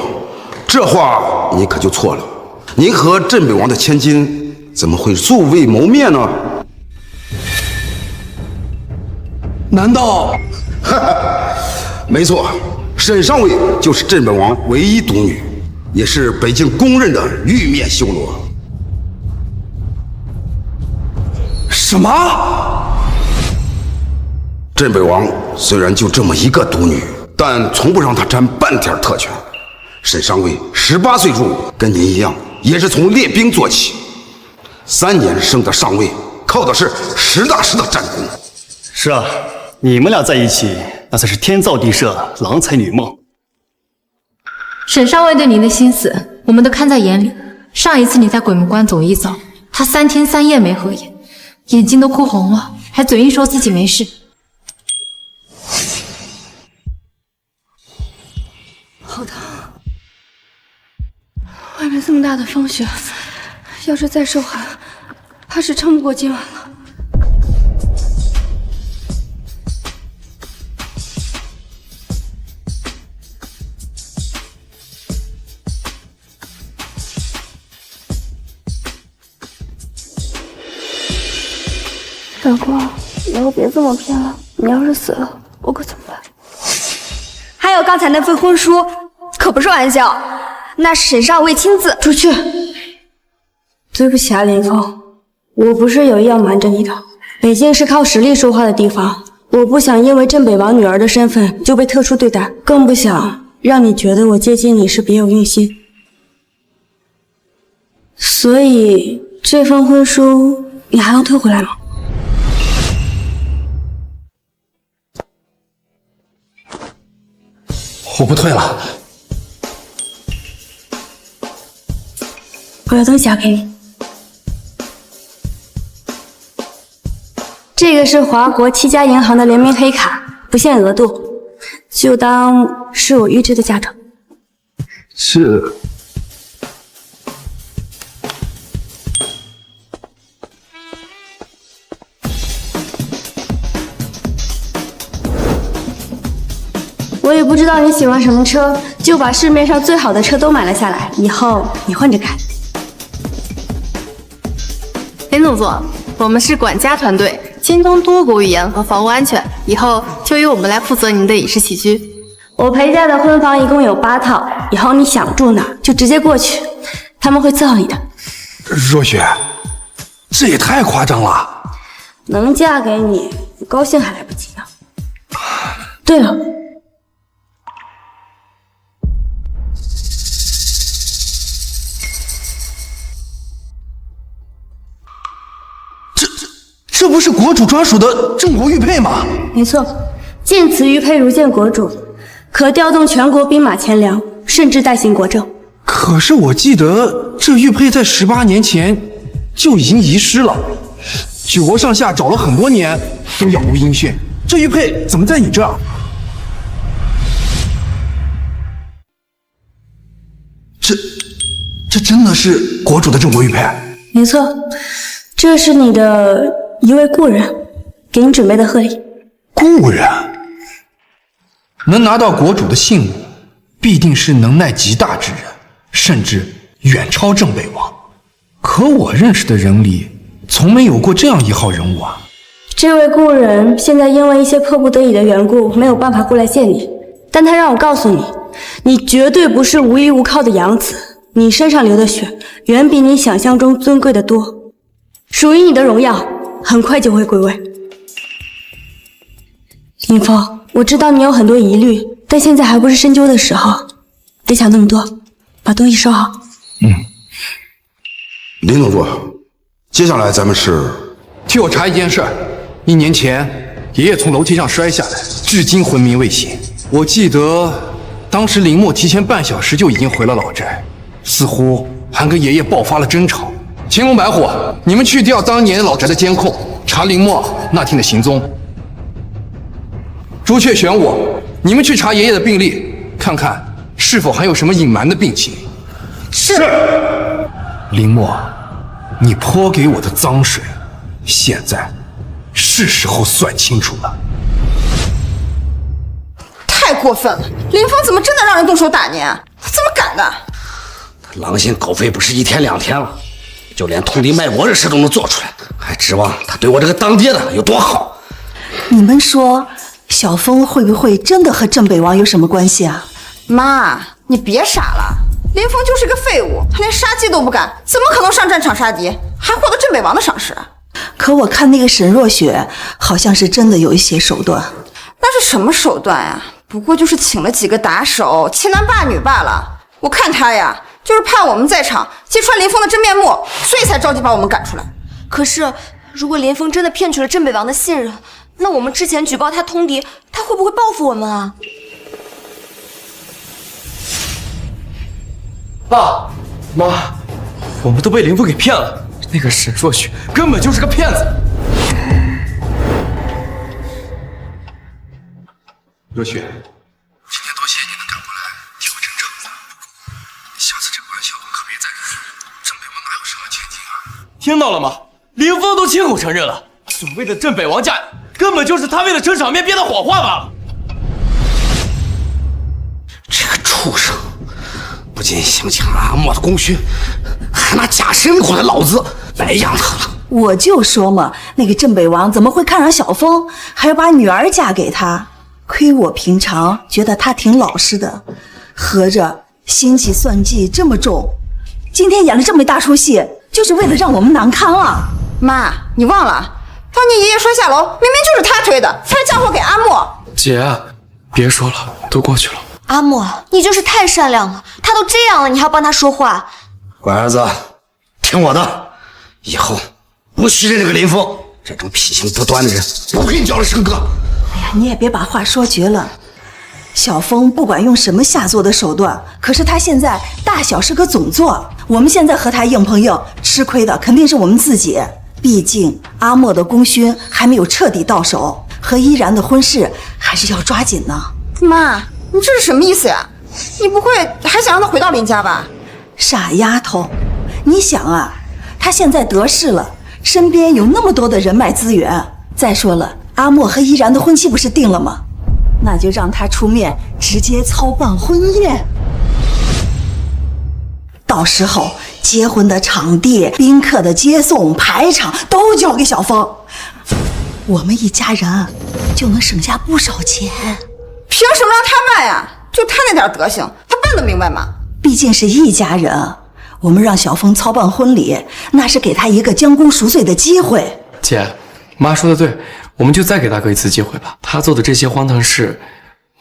这话你可就错了。您和镇北王的千金怎么会素未谋面呢？难道？没错，沈上尉就是镇北王唯一独女，也是北京公认的玉面修罗。什么？镇北王虽然就这么一个独女，但从不让她沾半点特权。沈上尉18岁入伍，跟您一样，也是从列兵做起，3年升的上尉，靠的是实打实的战功。是啊，你们俩在一起，那才是天造地设，郎才女梦。沈上尉对您的心思，我们都看在眼里。上一次你在鬼门关走一遭，他3天3夜没合眼，眼睛都哭红了，还嘴硬说自己没事。好疼！外面这么大的风雪，要是再受寒，怕是撑不过今晚了。大哥，以后别这么骗了，你要是死了，我可怎么办？还有刚才那份婚书，可不是玩笑，那沈上尉亲自出去。对不起啊，林峰，我不是有意要瞒着你的。北京是靠实力说话的地方，我不想因为镇北王女儿的身份就被特殊对待，更不想让你觉得我接近你是别有用心。所以这份婚书你还要退回来吗？我不退了。我有东西要给你，这个是华国7家银行的联名黑卡，不限额度，就当是我预支的嫁妆。这我也不知道你喜欢什么车，就把市面上最好的车都买了下来，以后你混着开。林总座，我们是管家团队，精通多国语言和房屋安全，以后就由我们来负责您的饮食起居。我陪嫁的婚房一共有8套，以后你想住哪就直接过去，他们会伺候你的。若雪，这也太夸张了。能嫁给你，我高兴还来不及呢。对了，这不是国主专属的镇国玉佩吗？没错，见此玉佩如见国主，可调动全国兵马钱粮，甚至代行国政。可是我记得这玉佩在18年前就已经遗失了，举国上下找了很多年都杳无音讯，这玉佩怎么在你这儿？这真的是国主的镇国玉佩？没错，这是你的一位故人给你准备的贺礼。故人？能拿到国主的信物，必定是能耐极大之人，甚至远超郑北王。可我认识的人里，从没有过这样一号人物啊！这位故人现在因为一些迫不得已的缘故，没有办法过来见你，但他让我告诉你，你绝对不是无依无靠的养子，你身上流的血远比你想象中尊贵的多，属于你的荣耀很快就会归位。林峰，我知道你有很多疑虑，但现在还不是深究的时候，别想那么多，把东西收好。林总座，接下来咱们是替我查一件事。1年前，爷爷从楼梯上摔下来，至今昏迷未醒。我记得当时林默提前半小时就已经回了老宅，似乎还跟爷爷爆发了争吵。青龙白虎，你们去调当年老宅的监控，查林默那天的行踪。朱雀玄武，你们去查爷爷的病历，看看是否还有什么隐瞒的病情。是。林默，你泼给我的脏水，现在是时候算清楚了。太过分了！林峰怎么真的让人动手打您？他怎么敢的？他狼心狗肺不是1天2天了，就连通敌卖国这事都能做出来，还指望他对我这个当爹的有多好？你们说，小峰会不会真的和郑北王有什么关系啊？妈，你别傻了。林峰就是个废物，他连杀鸡都不敢，怎么可能上战场杀敌，还获得镇北王的赏识？可我看那个沈若雪好像是真的有一些手段。那是什么手段呀？不过就是请了几个打手，欺男霸女罢了。我看他呀，就是怕我们在场揭穿林峰的真面目，所以才着急把我们赶出来。可是，如果林峰真的骗取了镇北王的信任，那我们之前举报他通敌，他会不会报复我们啊？爸妈，我们都被林峰给骗了。那个沈若雪根本就是个骗子。若雪，今天多谢你能赶过来替我撑场子，不过下次这个玩笑可别再开了。郑北王哪有什么千金啊？听到了吗？林峰都亲口承认了，所谓的镇北王家根本就是他为了撑场面编的谎话罢了。这个畜生！不仅想抢阿莫的功勋，还拿假身过来老子，白养他了。我就说嘛，那个镇北王怎么会看上小峰，还要把女儿嫁给他？亏我平常觉得他挺老实的，合着心计算计这么重，今天演了这么一大出戏，就是为了让我们难堪啊！妈，你忘了，当年爷爷摔下楼，明明就是他推的，才嫁祸给阿莫。姐，别说了，都过去了。阿莫，你就是太善良了，他都这样了，你还要帮他说话？乖儿子，听我的，以后不许认这个林峰，这种品行不端的人，不配你叫了生哥。哎呀，你也别把话说绝了。小峰不管用什么下作的手段，可是他现在大小是个总座，我们现在和他硬碰硬，吃亏的肯定是我们自己。毕竟阿莫的功勋还没有彻底到手，和依然的婚事还是要抓紧呢。妈，你这是什么意思呀？你不会还想让他回到林家吧？傻丫头，你想啊，他现在得势了，身边有那么多的人脉资源。再说了，阿莫和依然的婚期不是定了吗？那就让他出面直接操办婚宴。到时候结婚的场地、宾客的接送、排场都交给小峰，我们一家人就能省下不少钱。凭什么让他办呀？就他那点德行，他办得明白吗？毕竟是一家人，我们让小峰操办婚礼，那是给他一个将功赎罪的机会。姐，妈说的对，我们就再给大哥一次机会吧。他做的这些荒唐事，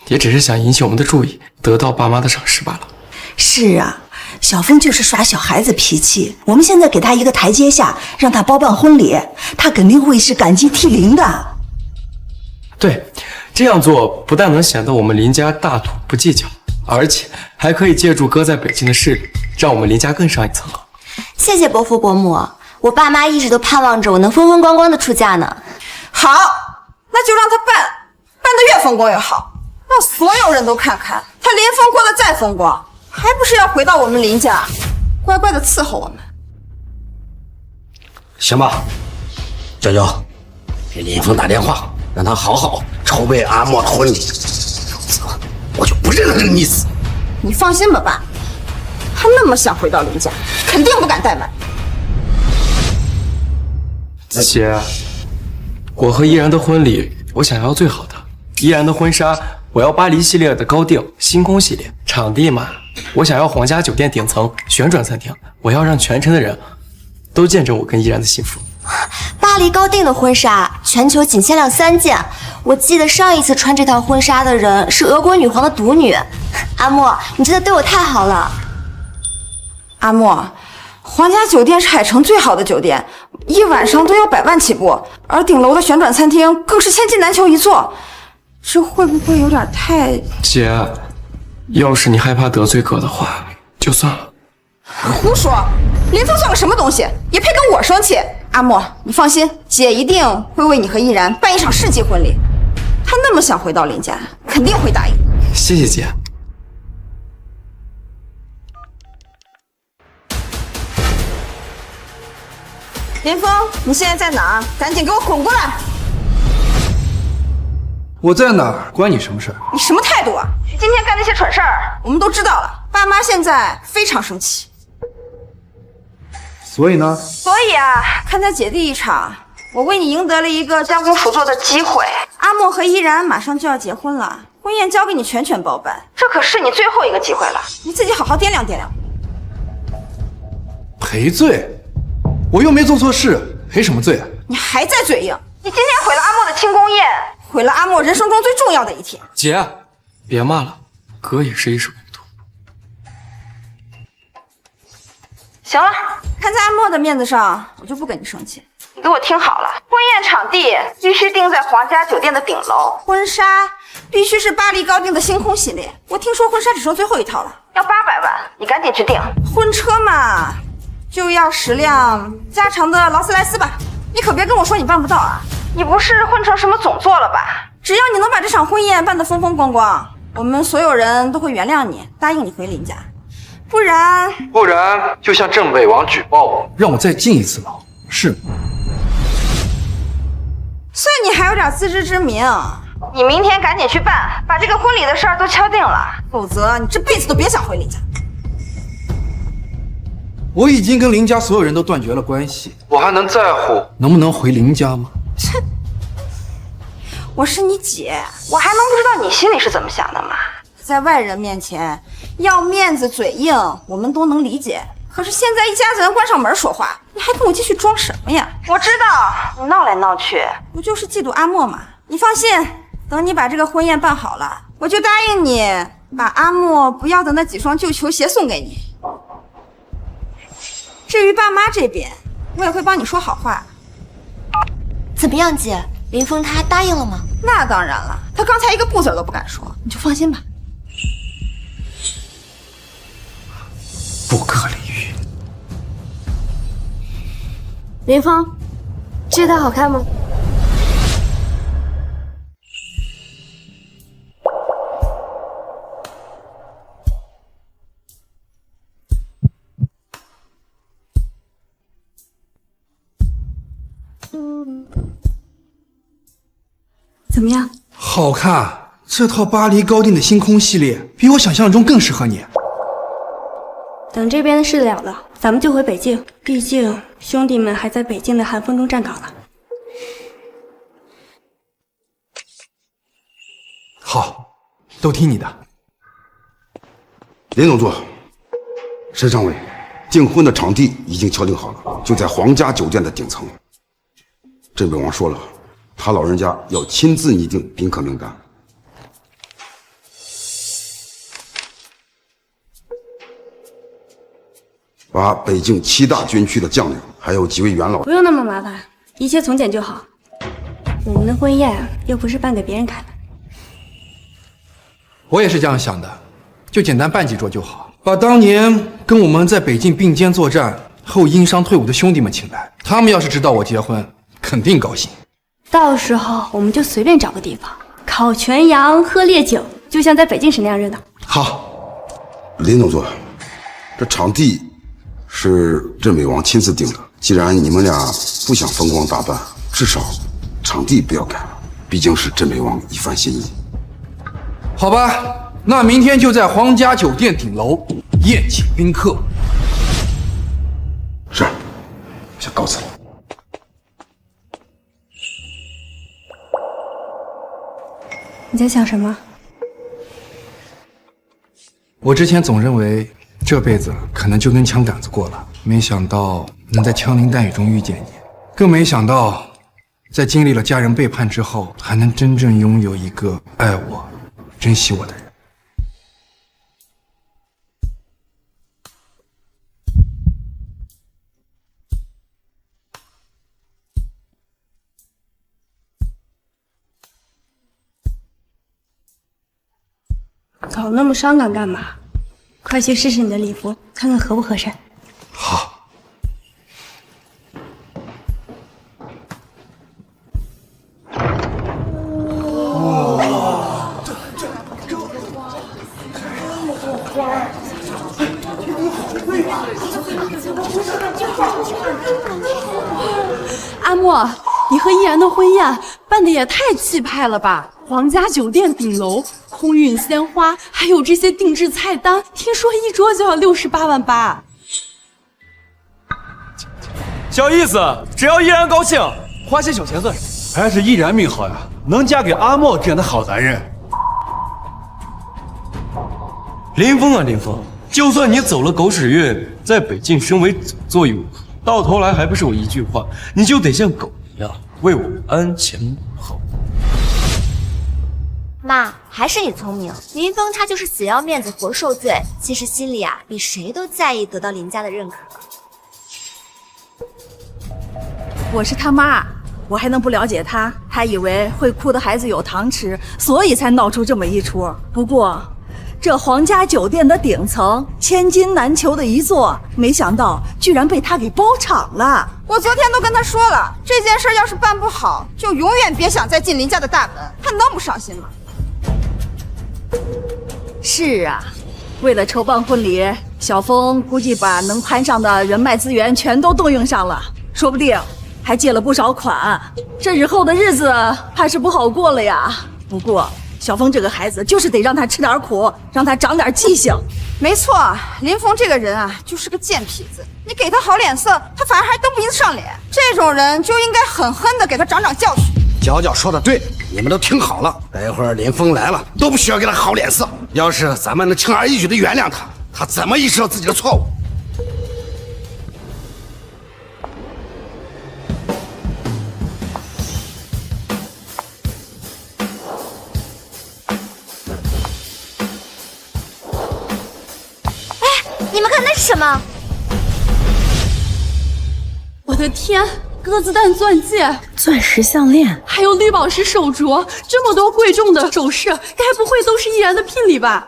也只是想引起我们的注意，得到爸妈的赏识罢了。是啊，小峰就是耍小孩子脾气，我们现在给他一个台阶下，让他包办婚礼，他肯定会是感激涕零的。对，这样做不但能显得我们林家大度不计较，而且还可以借助哥在北京的势力，让我们林家更上一层楼。谢谢伯父伯母，我爸妈一直都盼望着我能风风光光的出嫁呢。好，那就让他办得越风光越好，让所有人都看看他林峰过得再风光，还不是要回到我们林家，乖乖的伺候我们。行吧，娇娇，给林峰打电话，让他好好筹备阿莫的婚礼，否则任何你死。你放心吧，爸，他那么想回到林家，肯定不敢怠慢。姐，我和依然的婚礼，我想要最好的。依然的婚纱，我要巴黎系列的高定，星空系列。场地嘛，我想要皇家酒店顶层旋转餐厅，我要让全城的人都见证我跟依然的幸福。巴黎高定的婚纱，全球仅限量3件。我记得上一次穿这套婚纱的人是俄国女皇的独女。阿莫，你真的对我太好了。阿莫，皇家酒店是海城最好的酒店，一晚上都要100万起步，而顶楼的旋转餐厅更是千金难求一座，这会不会有点太……姐，要是你害怕得罪哥的话，就算了。胡说！林峰算个什么东西，也配跟我生气？阿莫，你放心，姐一定会为你和依然办一场世纪婚礼。他那么想回到林家，肯定会答应。谢谢姐。林峰，你现在在哪儿？赶紧给我滚过来！我在哪儿？关你什么事儿？你什么态度啊？今天干那些蠢事儿，我们都知道了。爸妈现在非常生气。所以呢？所以啊，看在姐弟一场，我为你赢得了一个将功赎罪的机会。阿莫和依然马上就要结婚了，婚宴交给你全权包办，这可是你最后一个机会了，你自己好好掂量掂量。赔罪？我又没做错事，赔什么罪啊？你还在嘴硬！你今天毁了阿莫的庆功宴，毁了阿莫人生中最重要的一天。姐，别骂了，哥也是一时糊涂。行了，看在阿莫的面子上，我就不跟你生气。你给我听好了，婚宴场地必须定在皇家酒店的顶楼，婚纱必须是巴黎高定的星空系列。我听说婚纱只剩最后一套了，要800万，你赶紧去订。婚车嘛，就要10辆加长的劳斯莱斯吧。你可别跟我说你办不到啊！你不是混成什么总座了吧？只要你能把这场婚宴办得风风光光，我们所有人都会原谅你，答应你回林家。不然就向镇北王举报我，让我再进一次牢，是吗？算你还有点自知之明。你明天赶紧去办，把这个婚礼的事儿都敲定了，否则你这辈子都别想回林家。我已经跟林家所有人都断绝了关系，我还能在乎能不能回林家吗？切！我是你姐，我还能不知道你心里是怎么想的吗？在外人面前要面子嘴硬，我们都能理解。可是现在一家子人关上门说话，你还跟我继续装什么呀？我知道你闹来闹去，不就是嫉妒阿莫吗？你放心，等你把这个婚宴办好了，我就答应你把阿莫不要的那几双旧球鞋送给你。至于爸妈这边，我也会帮你说好话。怎么样，姐？林峰他答应了吗？那当然了，他刚才一个不字都不敢说，你就放心吧。不可理喻。林峰，这套好看吗？怎么样？好看，这套巴黎高定的星空系列比我想象中更适合你。等这边的事了了，咱们就回北京。毕竟兄弟们还在北京的寒风中站岗呢。好，都听你的。林总座，申常委，订婚的场地已经敲定好了，就在皇家酒店的顶层。镇北王说了，他老人家要亲自拟定宾客名单。把北境7大军区的将领，还有几位元老，不用那么麻烦，一切从简就好。我们的婚宴又不是办给别人看的。我也是这样想的，就简单办几桌就好。把当年跟我们在北境并肩作战后因伤退伍的兄弟们请来，他们要是知道我结婚，肯定高兴。到时候我们就随便找个地方烤全羊、喝烈酒，就像在北京时那样热闹。好，林总座，这场地是镇北王亲自定的。既然你们俩不想风光大办，至少场地不要改了，毕竟是镇北王一番心意。好吧，那明天就在皇家酒店顶楼宴请宾客。是，先告辞了。你在想什么？我之前总认为这辈子可能就跟枪杆子过了，没想到能在枪林弹雨中遇见你，更没想到在经历了家人背叛之后，还能真正拥有一个爱我、珍惜我的人。搞那么伤感干嘛？快去试试你的礼服，看看合不合身。好。阿莫，你和依然的婚宴办的也太气派了吧！皇家酒店顶楼，空运鲜花，还有这些定制菜单，听说一桌就要68.8万。小意思，只要依然高兴，花些小钱算什么？还是依然命好呀，能嫁给阿莫这样的好男人。林峰啊，林峰，就算你走了狗屎运，在北境身为总座右，到头来还不是我一句话，你就得像狗一样为我鞍前马后。妈，还是你聪明。林峰他就是死要面子活受罪，其实心里比谁都在意得到林家的认可。我是他妈，我还能不了解他？还以为会哭的孩子有糖吃，所以才闹出这么一出。不过，这皇家酒店的顶层千金难求的一座，没想到居然被他给包场了。我昨天都跟他说了，这件事要是办不好，就永远别想再进林家的大门。他能不伤心吗？是啊，为了筹办婚礼，小峰估计把能攀上的人脉资源全都动用上了，说不定还借了不少款。这日后的日子怕是不好过了呀。不过小峰这个孩子就是得让他吃点苦，让他长点记性。没错，林峰这个人就是个贱痞子，你给他好脸色，他反而还蹬鼻子上脸。这种人就应该狠狠的给他长长教训。娇娇说的对，你们都听好了，待会儿林峰来了都不需要给他好脸色。要是咱们能轻而易举的原谅他，他怎么意识到自己的错误？你们看那是什么？我的天，鸽子蛋钻戒、钻石项链，还有绿宝石手镯，这么多贵重的首饰，该不会都是依然的聘礼吧？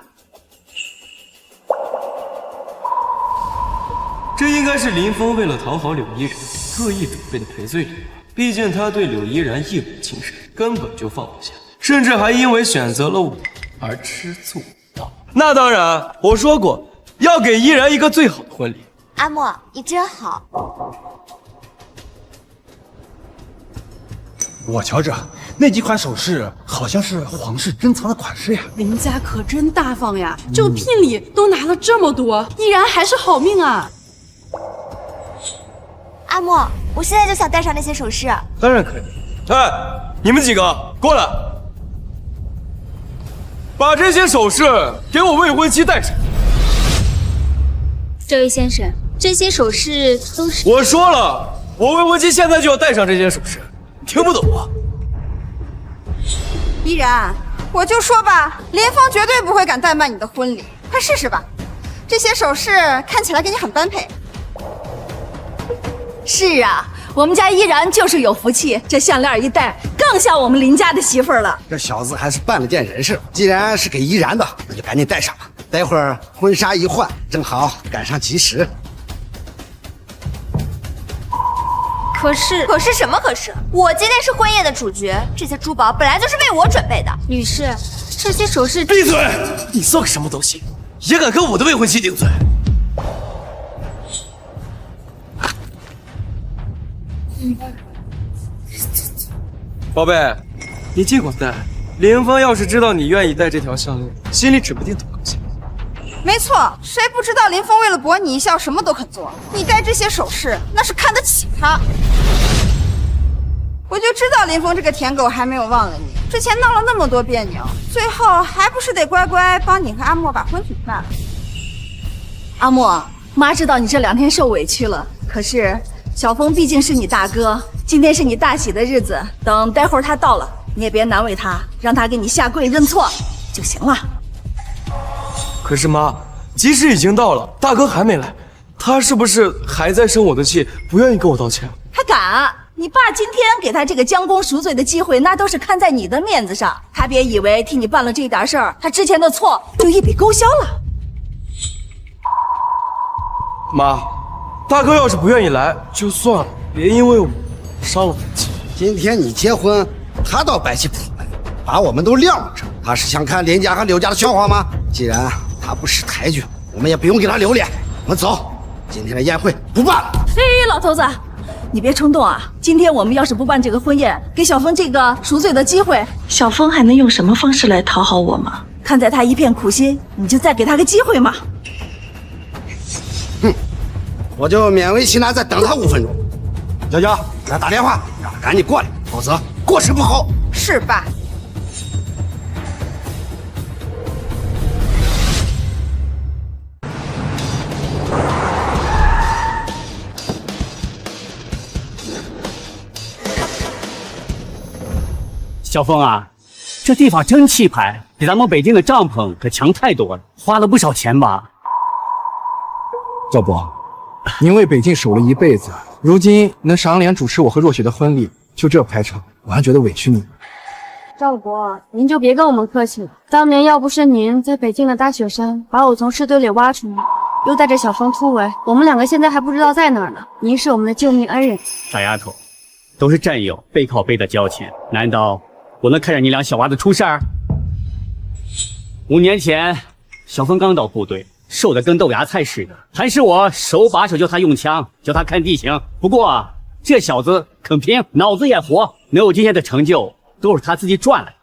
这应该是林峰为了讨好柳依然特意准备的赔罪礼吧？毕竟他对柳依然一往情深，根本就放不下，甚至还因为选择了我而吃醋不道。那当然，我说过要给依然一个最好的婚礼。阿莫，你真好。我瞧着那几款首饰好像是皇室珍藏的款式呀。林家可真大方呀，这个聘礼都拿了这么多，依然还是好命啊。阿莫，我现在就想戴上那些首饰。当然可以。哎，你们几个过来，把这些首饰给我未婚妻戴上。这位先生，这些首饰都是……我说了，我未婚妻现在就要戴上这些首饰，你听不懂啊？依然，我就说吧，林峰绝对不会敢怠慢你的婚礼，快试试吧。这些首饰看起来给你很般配。是啊，我们家依然就是有福气，这项链一戴，更像我们林家的媳妇儿了。这小子还是办了件人事，既然是给依然的，那就赶紧戴上吧。待会儿婚纱一换，正好赶上吉时。可是什么可是？我今天是婚宴的主角，这些珠宝本来就是为我准备的。女士，这些首饰……闭嘴！你算个什么东西，也敢跟我的未婚妻顶嘴？宝贝，你尽管戴，林峰要是知道你愿意戴这条项链，心里指不定多高兴。没错，谁不知道林峰为了博你一笑，什么都肯做？你戴这些首饰，那是看得起他。我就知道林峰这个舔狗还没有忘了你，之前闹了那么多别扭，最后还不是得乖乖帮你和阿莫把婚举办了。阿莫，妈知道你这2天受委屈了，可是小峰毕竟是你大哥，今天是你大喜的日子，等待会儿他到了，你也别难为他，让他给你下跪认错就行了。可是妈，即使已经到了，大哥还没来，他是不是还在生我的气，不愿意跟我道歉？他敢！你爸今天给他这个将功赎罪的机会，那都是看在你的面子上。他别以为替你办了这点事儿，他之前的错就一笔勾销了。妈，大哥要是不愿意来就算了，别因为我伤了他气。今天你结婚，他到百戏府来，把我们都晾着，他是想看林家和柳家的笑话吗？既然他不识抬举，我们也不用给他留脸。我们走，今天的宴会不办了。哎，老头子，你别冲动啊！今天我们要是不办这个婚宴，给小峰这个赎罪的机会，小峰还能用什么方式来讨好我吗？看在他一片苦心，你就再给他个机会嘛。哼，我就勉为其难再等他5分钟。娇娇，给他打电话，让他赶紧过来，否则过时不候。是爸。小峰啊，这地方真气派，比咱们北京的帐篷可强太多了，花了不少钱吧？赵伯，您为北京守了一辈子，如今能赏脸主持我和若雪的婚礼，就这排场，我还觉得委屈你。赵伯，您就别跟我们客气了。当年要不是您在北京的大雪山把我从尸堆里挖出来，又带着小峰突围，我们2个现在还不知道在哪儿呢。您是我们的救命恩人。傻丫头，都是战友，背靠背的交情，难道我能看着你俩小娃子出事儿？5年前，小峰刚到部队，瘦得跟豆芽菜似的，还是我手把手教他用枪，教他看地形。不过这小子肯拼，脑子也活，能有今天的成就，都是他自己赚来的。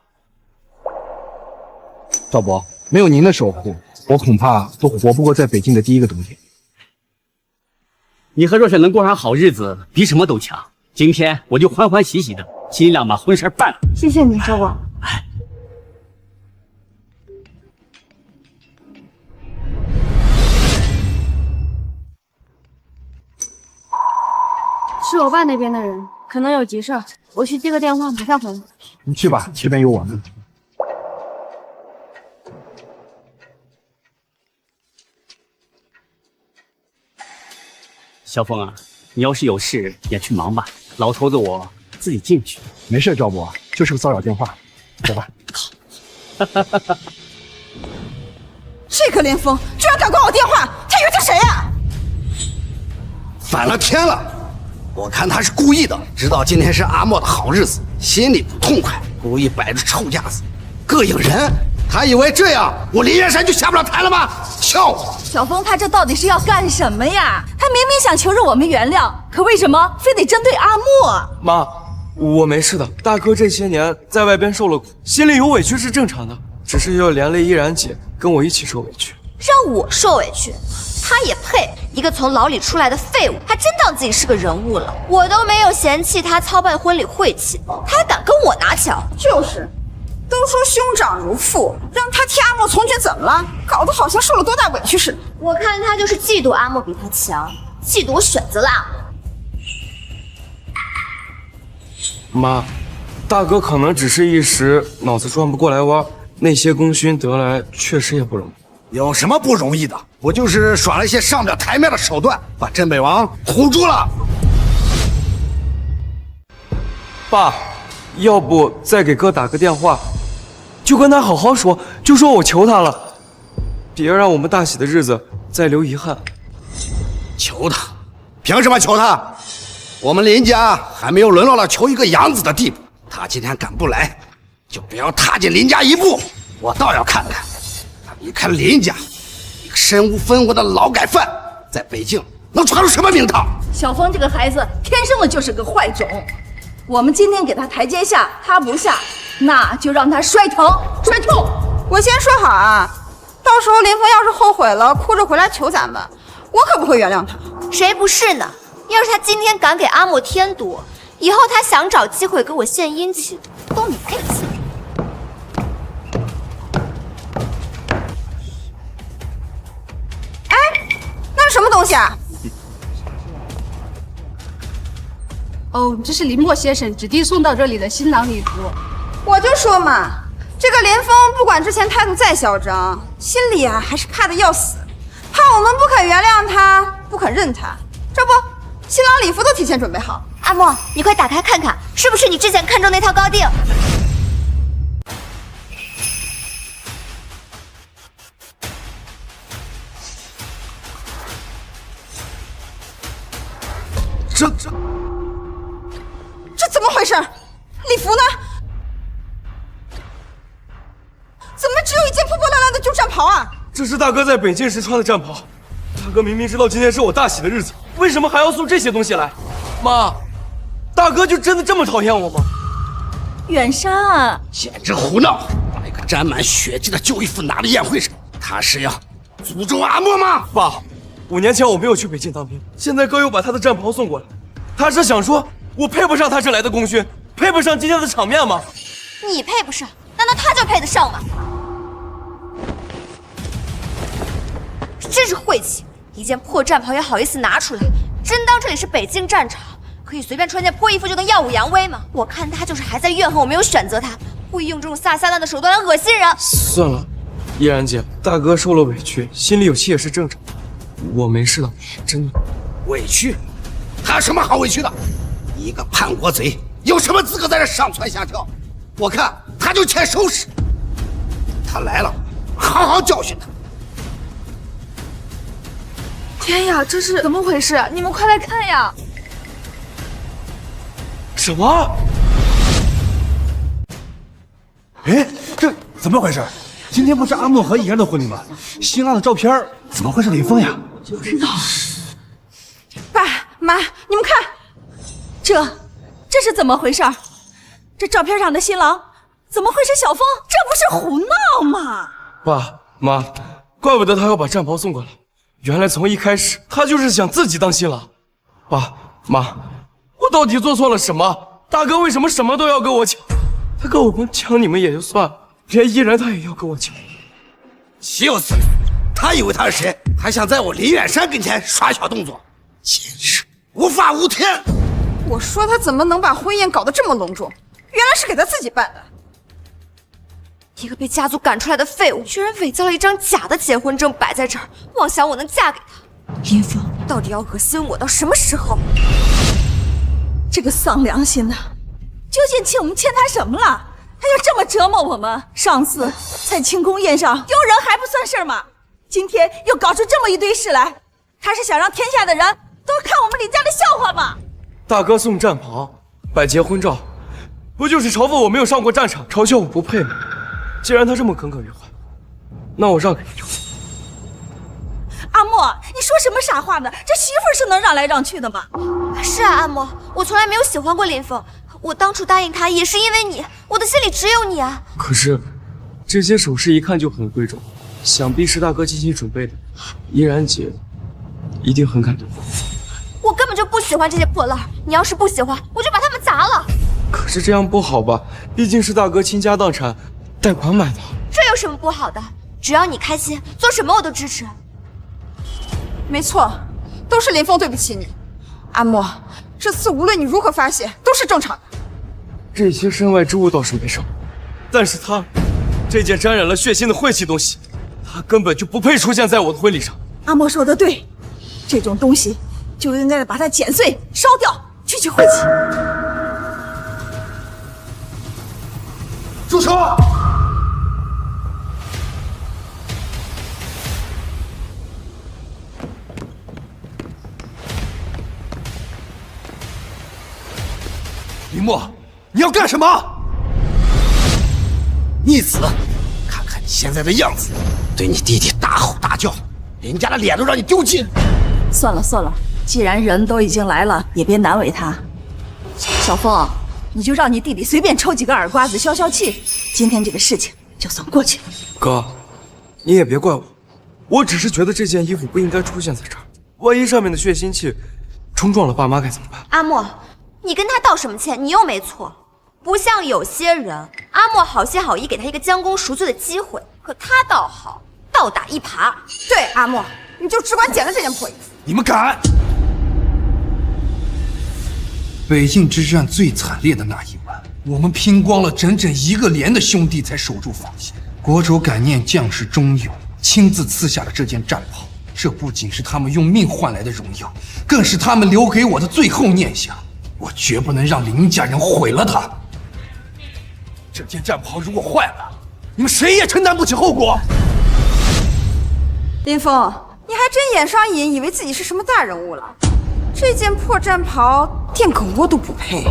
赵伯，没有您的守护，我恐怕都活不过在北京的第1个冬天。你和若雪能过上好日子，比什么都强。今天我就欢欢喜喜的，尽量把婚事办了。谢谢你，赵伯。是我爸那边的人，可能有急事儿，我去接个电话，马上回来。你去吧，这边有我呢。小峰啊，你要是有事也去忙吧，老头子我自己进去。没事，赵伯，就是个骚扰电话，走吧。这个林峰居然敢挂我电话，他以为他谁呀？反了天了！我看他是故意的，知道今天是阿莫的好日子，心里不痛快，故意摆着臭架子，膈应人。他以为这样我林燕山就下不了台了吗？笑话！小峰他这到底是要干什么呀？他明明想求着我们原谅，可为什么非得针对阿莫？妈，我没事的。大哥这些年在外边受了苦，心里有委屈是正常的，只是要连累依然姐跟我一起受委屈。让我受委屈，他也配？一个从牢里出来的废物，还真当自己是个人物了。我都没有嫌弃他操办婚礼晦气，他还敢跟我拿枪？就是，都说兄长如父，让他替阿莫从军怎么了？搞得好像受了多大委屈似的。我看他就是嫉妒阿莫比他强，嫉妒我选择了阿莫。妈，大哥可能只是一时脑子转不过来弯，那些功勋得来确实也不容易。有什么不容易的？我就是耍了一些上不了台面的手段，把镇北王唬住了。爸，要不再给哥打个电话，就跟他好好说，就说我求他了，别让我们大喜的日子再留遗憾。求他？凭什么求他？我们林家还没有沦落到求一个养子的地步。他今天敢不来，就不要踏进林家一步。我倒要看看，他离开林家，一个身无分文的劳改犯，在北京能传出什么名堂？小峰这个孩子天生的就是个坏种。我们今天给他台阶下，他不下，那就让他摔疼摔痛。我先说好啊，到时候林峰要是后悔了，哭着回来求咱们，我可不会原谅他。谁不是呢？要是他今天敢给阿莫添堵，以后他想找机会给我献殷勤，都没机会。哎，那是什么东西啊？哦，这是林默先生指定送到这里的新郎礼服。我就说嘛，这个林峰不管之前态度再嚣张，心里啊还是怕的要死，怕我们不肯原谅他，不肯认他。这不，新郎礼服都提前准备好。阿莫，你快打开看看，是不是你之前看中那套高定？这怎么回事？礼服呢？怎么只有一件破破烂烂的旧战袍啊？这是大哥在北京时穿的战袍。大哥明明知道今天是我大喜的日子，为什么还要送这些东西来？妈，大哥就真的这么讨厌我吗？远山，简直胡闹！把一个沾满血迹的旧衣服拿到宴会上，他是要诅咒阿莫吗？爸，5年前我没有去北京当兵，现在哥又把他的战袍送过来，他是想说我配不上他这来的功勋，配不上今天的场面吗？你配不上，难道他就配得上吗？真是晦气！一件破战袍也好意思拿出来，真当这里是北京战场，可以随便穿件破衣服就能耀武扬威吗？我看他就是还在怨恨我没有选择他，故意用这种下三滥的手段来恶心人。算了，依然姐，大哥受了委屈，心里有气也是正常。我没事的，真的。委屈？他有什么好委屈的？一个叛国贼，有什么资格在这上蹿下跳？我看他就欠收拾。他来了，好好教训他。天呀，这是怎么回事？你们快来看呀！什么？哎，这怎么回事？今天不是阿莫和怡然的婚礼吗？新郎的照片怎么会是林峰呀？不知道。爸妈，你们看，这是怎么回事？这照片上的新郎怎么会是小峰？这不是胡闹吗？爸妈，怪不得他要把战袍送过来。原来从一开始他就是想自己当新郎。爸妈，我到底做错了什么？大哥为什么什么都要跟我抢？他跟我们抢你们也就算了，连依然他也要跟我抢。岂有此理！他以为他是谁？还想在我林远山跟前耍小动作，简直无法无天！我说他怎么能把婚宴搞得这么隆重？原来是给他自己办的。一个被家族赶出来的废物，居然伪造了一张假的结婚证摆在这儿，妄想我能嫁给他。林峰到底要恶心我到什么时候？这个丧良心的，究竟请我们欠他什么了？他要这么折磨我们？上次在庆功宴上丢人还不算事儿吗？今天又搞出这么一堆事来，他是想让天下的人都看我们林家的笑话吗？大哥送战袍，摆结婚照，不就是嘲讽我没有上过战场，嘲笑我不配吗？既然他这么耿耿于怀，那我让给你就行。阿莫，你说什么傻话呢？这媳妇儿是能让来让去的吗？是啊，阿莫，我从来没有喜欢过林峰，我当初答应他也是因为你，我的心里只有你啊。可是这些首饰一看就很贵重，想必是大哥精心准备的。依然姐一定很感动。我根本就不喜欢这些破烂，你要是不喜欢，我就把它们砸了。可是这样不好吧？毕竟是大哥倾家荡产贷款买的。这有什么不好的？只要你开心，做什么我都支持。没错，都是林峰对不起你。阿莫，这次无论你如何发泄，都是正常的。这些身外之物倒是没什么，但是他这件沾染了血腥的晦气东西，他根本就不配出现在我的婚礼上。阿莫说的对，这种东西就应该把它剪碎烧掉，去去晦气。住手！林默，你要干什么？逆子，看看你现在的样子，对你弟弟大吼大叫，林家的脸都让你丢尽。算了算了，既然人都已经来了，也别难为他。小峰，你就让你弟弟随便抽几个耳刮子消消气，今天这个事情就算过去了。哥，你也别怪我，我只是觉得这件衣服不应该出现在这儿，万一上面的血腥气冲撞了爸妈该怎么办？阿莫，你跟他道什么歉？你又没错。不像有些人，阿莫好心好意给他一个将功赎罪的机会，可他倒好，倒打一耙。对，阿莫，你就只管捡了这件破衣服。你们敢！北境之战最惨烈的那一晚，我们拼光了整整1个连的兄弟才守住防线。国主感念将士忠勇，亲自赐下了这件战袍。这不仅是他们用命换来的荣耀，更是他们留给我的最后念想。我绝不能让林家人毁了它。这件战袍如果坏了，你们谁也承担不起后果。林峰，你还真眼上瘾，以为自己是什么大人物了？这件破战袍，垫个窝都不配。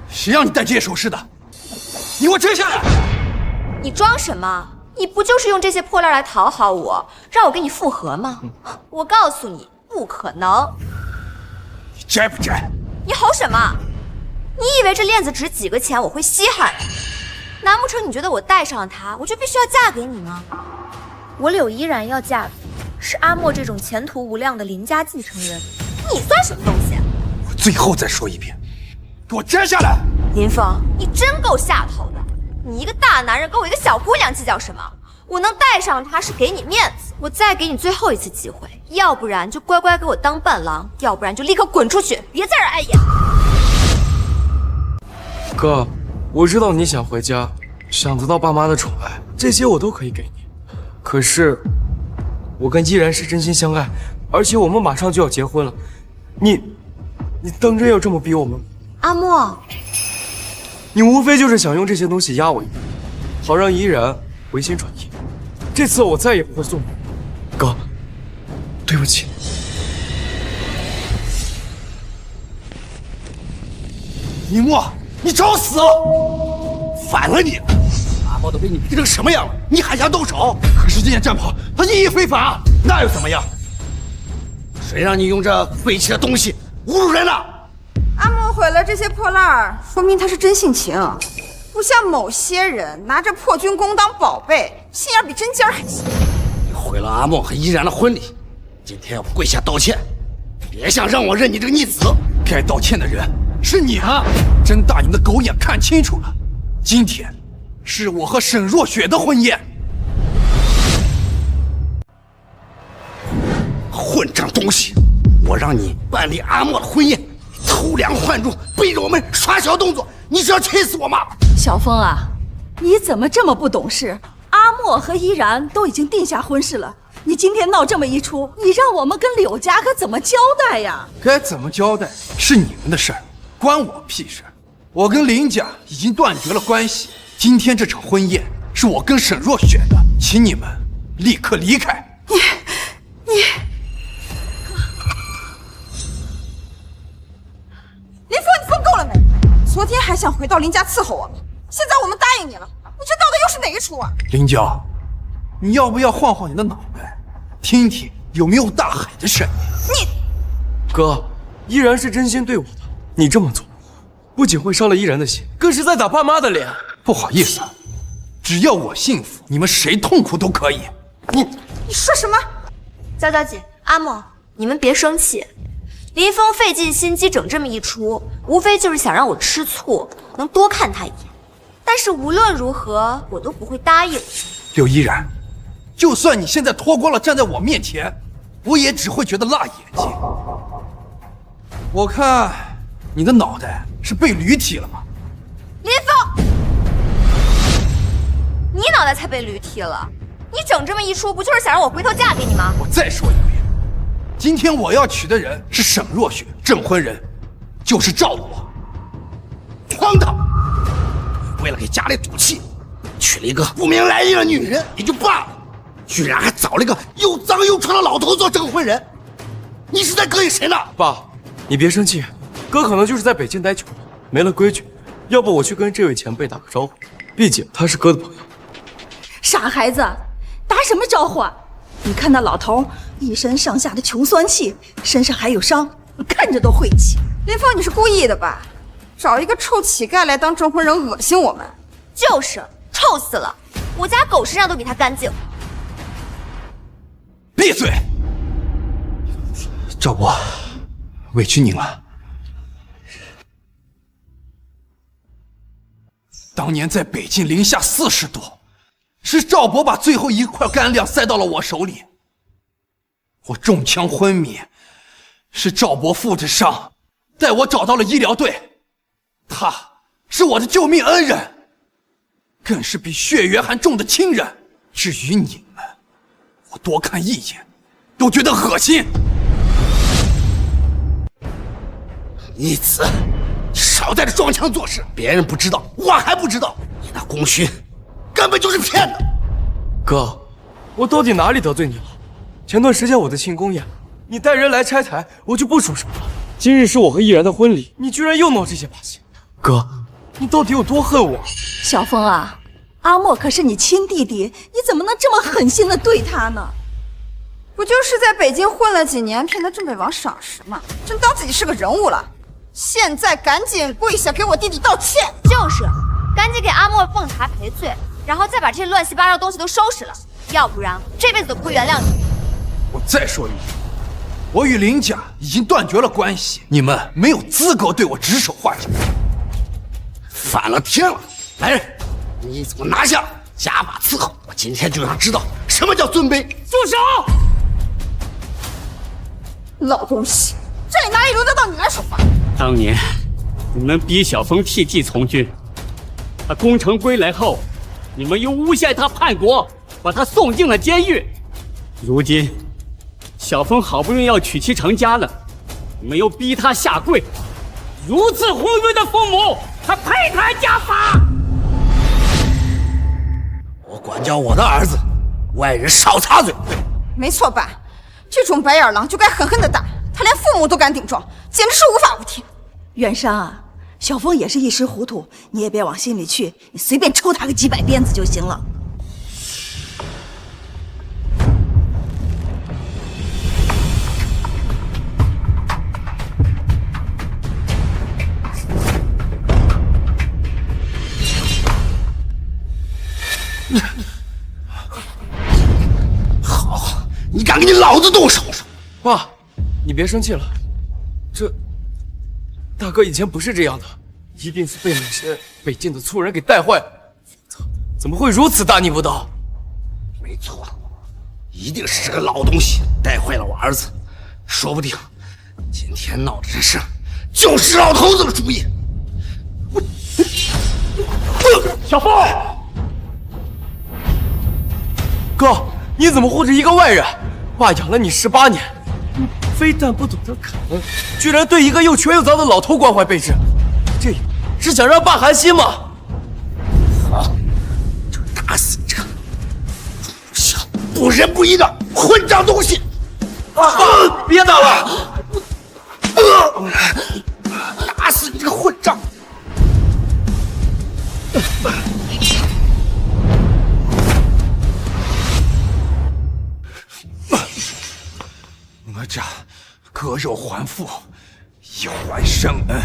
谁让你戴这些首饰的？你给我摘下来！你装什么？你不就是用这些破烂来讨好我，让我跟你复合吗？我告诉你，不可能。你摘不摘？你吼什么？你以为这链子值几个钱我会稀罕？难不成你觉得我戴上它，我就必须要嫁给你吗？我柳依然要嫁给是阿莫这种前途无量的林家继承人，你算什么东西？我最后再说一遍，给我摘下来！林峰，你真够下头的。你一个大男人跟我一个小姑娘计较什么？我能戴上它是给你面子，我再给你最后一次机会，要不然就乖乖给我当伴郎，要不然就立刻滚出去，别在这儿碍眼。哥，我知道你想回家，想得到爸妈的宠爱，这些我都可以给你。可是，我跟依然是真心相爱，而且我们马上就要结婚了，你当真要这么逼我们？阿莫，你无非就是想用这些东西压我一把，好让依然回心转意。这次我再也不会送你，哥，对不起。林墨，你找死！反了你！阿莫都被你逼成什么样了，你还想动手？可是这件战袍它意义非凡，那又怎么样？谁让你用这废弃的东西侮辱人了？阿莫毁了这些破烂儿，说明他是真性情，不像某些人拿着破军弓当宝贝，心眼比针尖还细。你毁了阿莫和依然的婚礼，今天要跪下道歉，别想让我认你这个逆子！该道歉的人是你啊！睁大你的狗眼看清楚了，今天是我和沈若雪的婚宴。混账东西！我让你办理阿莫的婚宴，偷梁换柱，背着我们耍小动作，你是要气死我吗？小风啊，你怎么这么不懂事？阿莫和依然都已经定下婚事了，你今天闹这么一出，你让我们跟柳家可怎么交代呀？该怎么交代是你们的事儿，关我屁事！我跟林家已经断绝了关系，今天这场婚宴是我跟沈若雪的，请你们立刻离开。林峰，你疯够了没？昨天还想回到林家伺候我们，现在我们答应你了，你这闹的又是哪一出啊？林娇，你要不要晃晃你的脑袋，听听有没有大海的声音？哥，依然是真心对我的，你这么做，不仅会伤了依然的心，更是在打爸妈的脸。不好意思，只要我幸福，你们谁痛苦都可以。你说什么？娇娇姐，阿莫，你们别生气。林峰费尽心机整这么一出，无非就是想让我吃醋，能多看他一眼。但是无论如何，我都不会答应。柳依然，就算你现在脱光了站在我面前，我也只会觉得辣眼睛。我看你的脑袋是被驴踢了吧？林峰，你脑袋才被驴踢了！你整这么一出，不就是想让我回头嫁给你吗？我再说一遍，今天我要娶的人是沈若雪，证婚人就是赵我。荒唐！为了给家里赌气，娶了一个不明来历的女人也就罢了，居然还找了一个又脏又臭的老头做证婚人，你是在膈应谁呢？爸，你别生气，哥可能就是在北京待久了，没了规矩。要不我去跟这位前辈打个招呼，毕竟他是哥的朋友。傻孩子，打什么招呼啊？你看那老头一身上下的穷酸气，身上还有伤，看着都晦气。林峰，你是故意的吧？找一个臭乞丐来当证婚人，恶心我们。就是，臭死了！我家狗身上都比他干净。闭嘴！赵博，委屈您了。当年在北京零下40度，是赵博把最后一块干粮塞到了我手里。我中枪昏迷，是赵博负着伤带我找到了医疗队。他是我的救命恩人，更是比血缘还重的亲人。至于你们，我多看一眼都觉得恶心。逆子，你少在这装腔作势，别人不知道，我还不知道，你那功勋根本就是骗的。哥，我到底哪里得罪你了？前段时间我的庆功宴，你带人来拆台，我就不说什么了。今日是我和易然的婚礼，你居然又闹这些把戏。哥，你到底有多恨我？小风啊，阿莫可是你亲弟弟，你怎么能这么狠心的对他呢？不就是在北京混了几年，骗得镇北王赏识吗？真当自己是个人物了。现在赶紧跪下给我弟弟道歉！就是，赶紧给阿莫奉茶赔罪，然后再把这些乱七八糟的东西都收拾了，要不然这辈子都不会原谅你。我再说一句，我与林家已经断绝了关系，你们没有资格对我指手画脚。反了天了！来人，你给我拿下，加把伺候！我今天就想知道什么叫尊卑。住手！老东西，这里哪里轮得到你来说话？当年你们逼小峰替继从军，他攻城归来后，你们又诬陷他叛国，把他送进了监狱。如今小峰好不容易要娶妻成家了，你们又逼他下跪，如此昏庸的父母，还配谈家法？我管教我的儿子，外人少插嘴。没错爸，这种白眼狼就该狠狠的打。他连父母都敢顶撞，简直是无法无天。袁商啊，小峰也是一时糊涂，你也别往心里去，你随便抽他个几百鞭子就行了。好，你敢跟你老子动手？爸，你别生气了，这大哥以前不是这样的，一定是被某些北境的粗人给带坏了。怎么会如此大逆不道？没错，一定是这个老东西带坏了我儿子，说不定今天闹的这事就是老头子的主意。小峰，哥，你怎么护着一个外人？爸养了你18年，非但不懂得感恩，居然对一个又瘸又脏的老头关怀备至，这是想让爸寒心吗？好，就打死你这个小不仁不义的混账东西！别打了！打死你这个混账！哪吒割肉还父，以还生恩。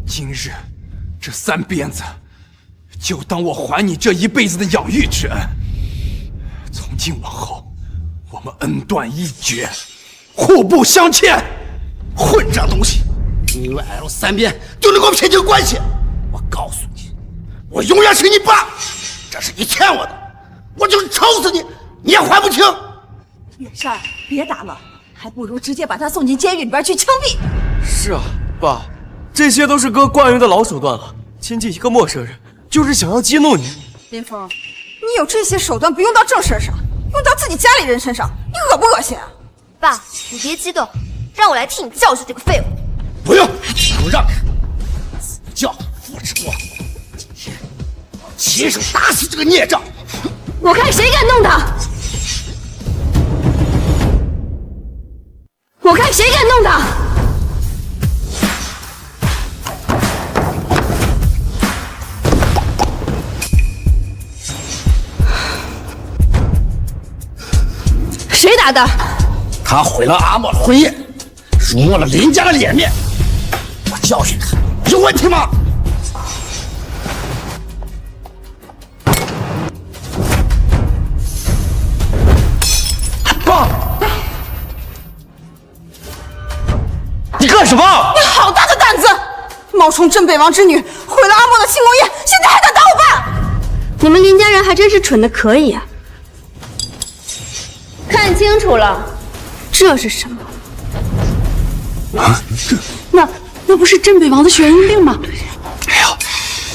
今日这3鞭子，就当我还你这一辈子的养育之恩。从今往后，我们恩断义绝，互不相欠。混账东西！你以为挨了3鞭就能够撇清关系？我告诉你，我永远是你爸！这是你欠我的，我就是抽死你，你也还不清！远山，别打了，还不如直接把他送进监狱里边去枪毙。是啊，爸，这些都是哥惯用的老手段了。亲近一个陌生人，就是想要激怒你。林峰，你有这些手段不用到正事上，用到自己家里人身上，你恶不恶心啊？爸，你别激动，让我来替你教训这个废物。不用，我让开！死教父之过，今天我亲手打死这个孽障！我看谁敢动他！我看谁敢动他！谁打的？他毁了阿莫的婚宴，辱没了林家的脸面，我教训他有问题吗？爸，你干什么？你好大的胆子！冒充镇北王之女，毁了阿莫的庆功宴，现在还敢打我爸！你们林家人还真是蠢的可以啊！看清楚了，这是什么？啊，那不是镇北王的玄阴令吗？哎呀，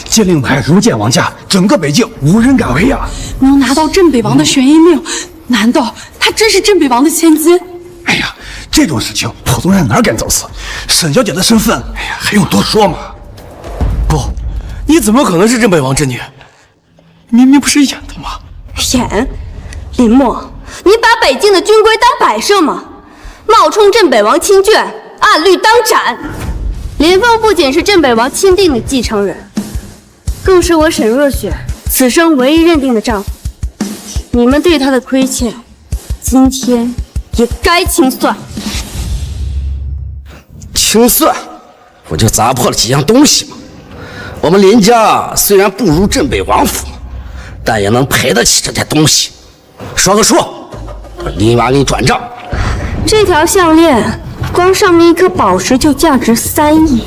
这令牌如见王驾，整个北境无人敢违呀！能拿到镇北王的玄阴令，难道她真是镇北王的千金？哎呀，这种事情普通人哪敢走私？沈小姐的身份，哎呀，还用多说吗？不，你怎么可能是镇北王之女？明明不是演的吗？演？林默，你把北境的军规当摆设吗？冒充镇北王亲眷，按律当斩。林峰不仅是镇北王钦定的继承人，更是我沈若雪此生唯一认定的丈夫。你们对他的亏欠，今天也该清算。清算？我就砸破了几样东西嘛。我们林家虽然不如镇北王府，但也能赔得起这些东西。说个数，我立马给你转账。这条项链，光上面一颗宝石就价值3亿，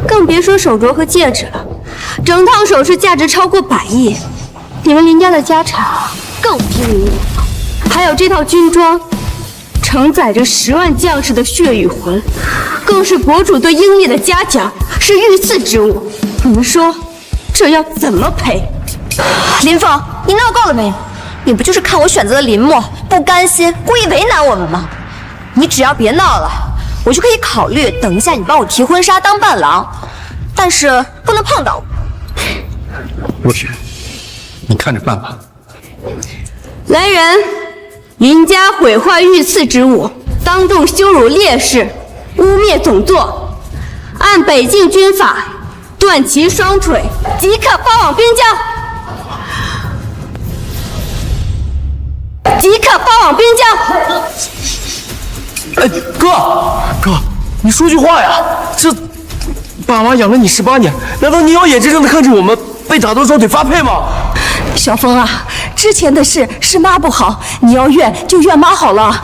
更别说手镯和戒指了，整套首饰价值超过100亿。你们林家的家产更低于我，还有这套军装，承载着10万将士的血与魂，更是国主对英烈的嘉奖，是御赐之物。你们说，这要怎么赔？林峰，你闹够了没有？你不就是看我选择了林默，不甘心，故意为难我们吗？你只要别闹了，我就可以考虑等一下你帮我提婚纱当伴郎，但是不能碰到我。若雪，你看着办吧。来人，林家毁坏御赐之物，当众羞辱烈士，污蔑总座，按北境军法断其双腿，即刻发往边疆。即刻发往边疆！哎，哥，你说句话呀！这爸妈养了你18年，难道你要眼睁睁的看着我们被打断双腿发配吗？小峰啊，之前的事是妈不好，你要怨就怨妈好了，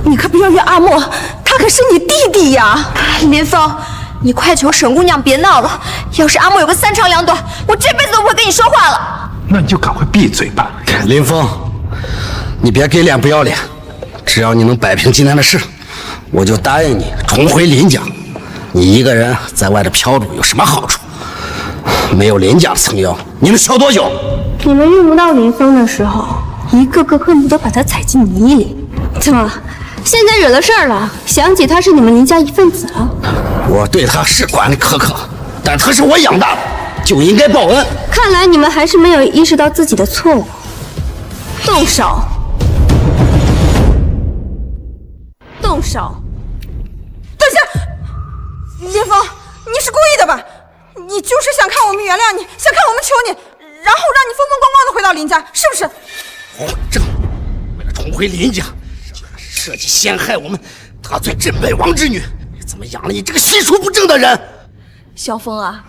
你可不要怨阿莫，他可是你弟弟呀！林峰，你快求沈姑娘别闹了，要是阿莫有个3长2短，我这辈子都不会跟你说话了。那你就赶快闭嘴吧，林峰。你别给脸不要脸，只要你能摆平今天的事，我就答应你重回林家。你一个人在外头飘着有什么好处？没有林家的撑腰，你能笑多久？你们遇不到林峰的时候，一个个恨不得把他踩进泥里。怎么，现在惹了事儿了，想起他是你们林家一份子了？我对他是管理苛刻，但他是我养大的，就应该报恩。看来你们还是没有意识到自己的错误。动手！动手！等下，林峰，你是故意的吧？你就是想看我们原谅你，想看我们求你，然后让你风风光光的回到林家，是不是？混账！为了重回林家，设计陷害我们，得罪镇北王之女，怎么养了你这个心术不正的人？小峰啊，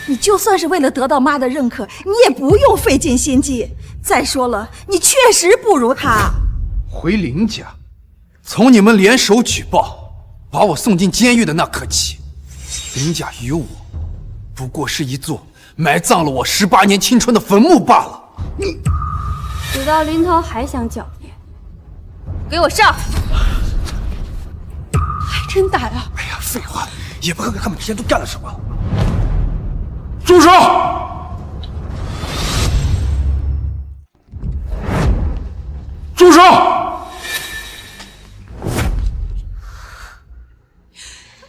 你就算是为了得到妈的认可，你也不用费尽心机。再说了，你确实不如她。回林家，从你们联手举报，把我送进监狱的那刻起，林家与我不过是一座埋葬了我18年青春的坟墓罢了。死到临头还想狡辩，给我上！还真打呀！哎呀，废话，也不看看他们之前都干了什么。住手！住手！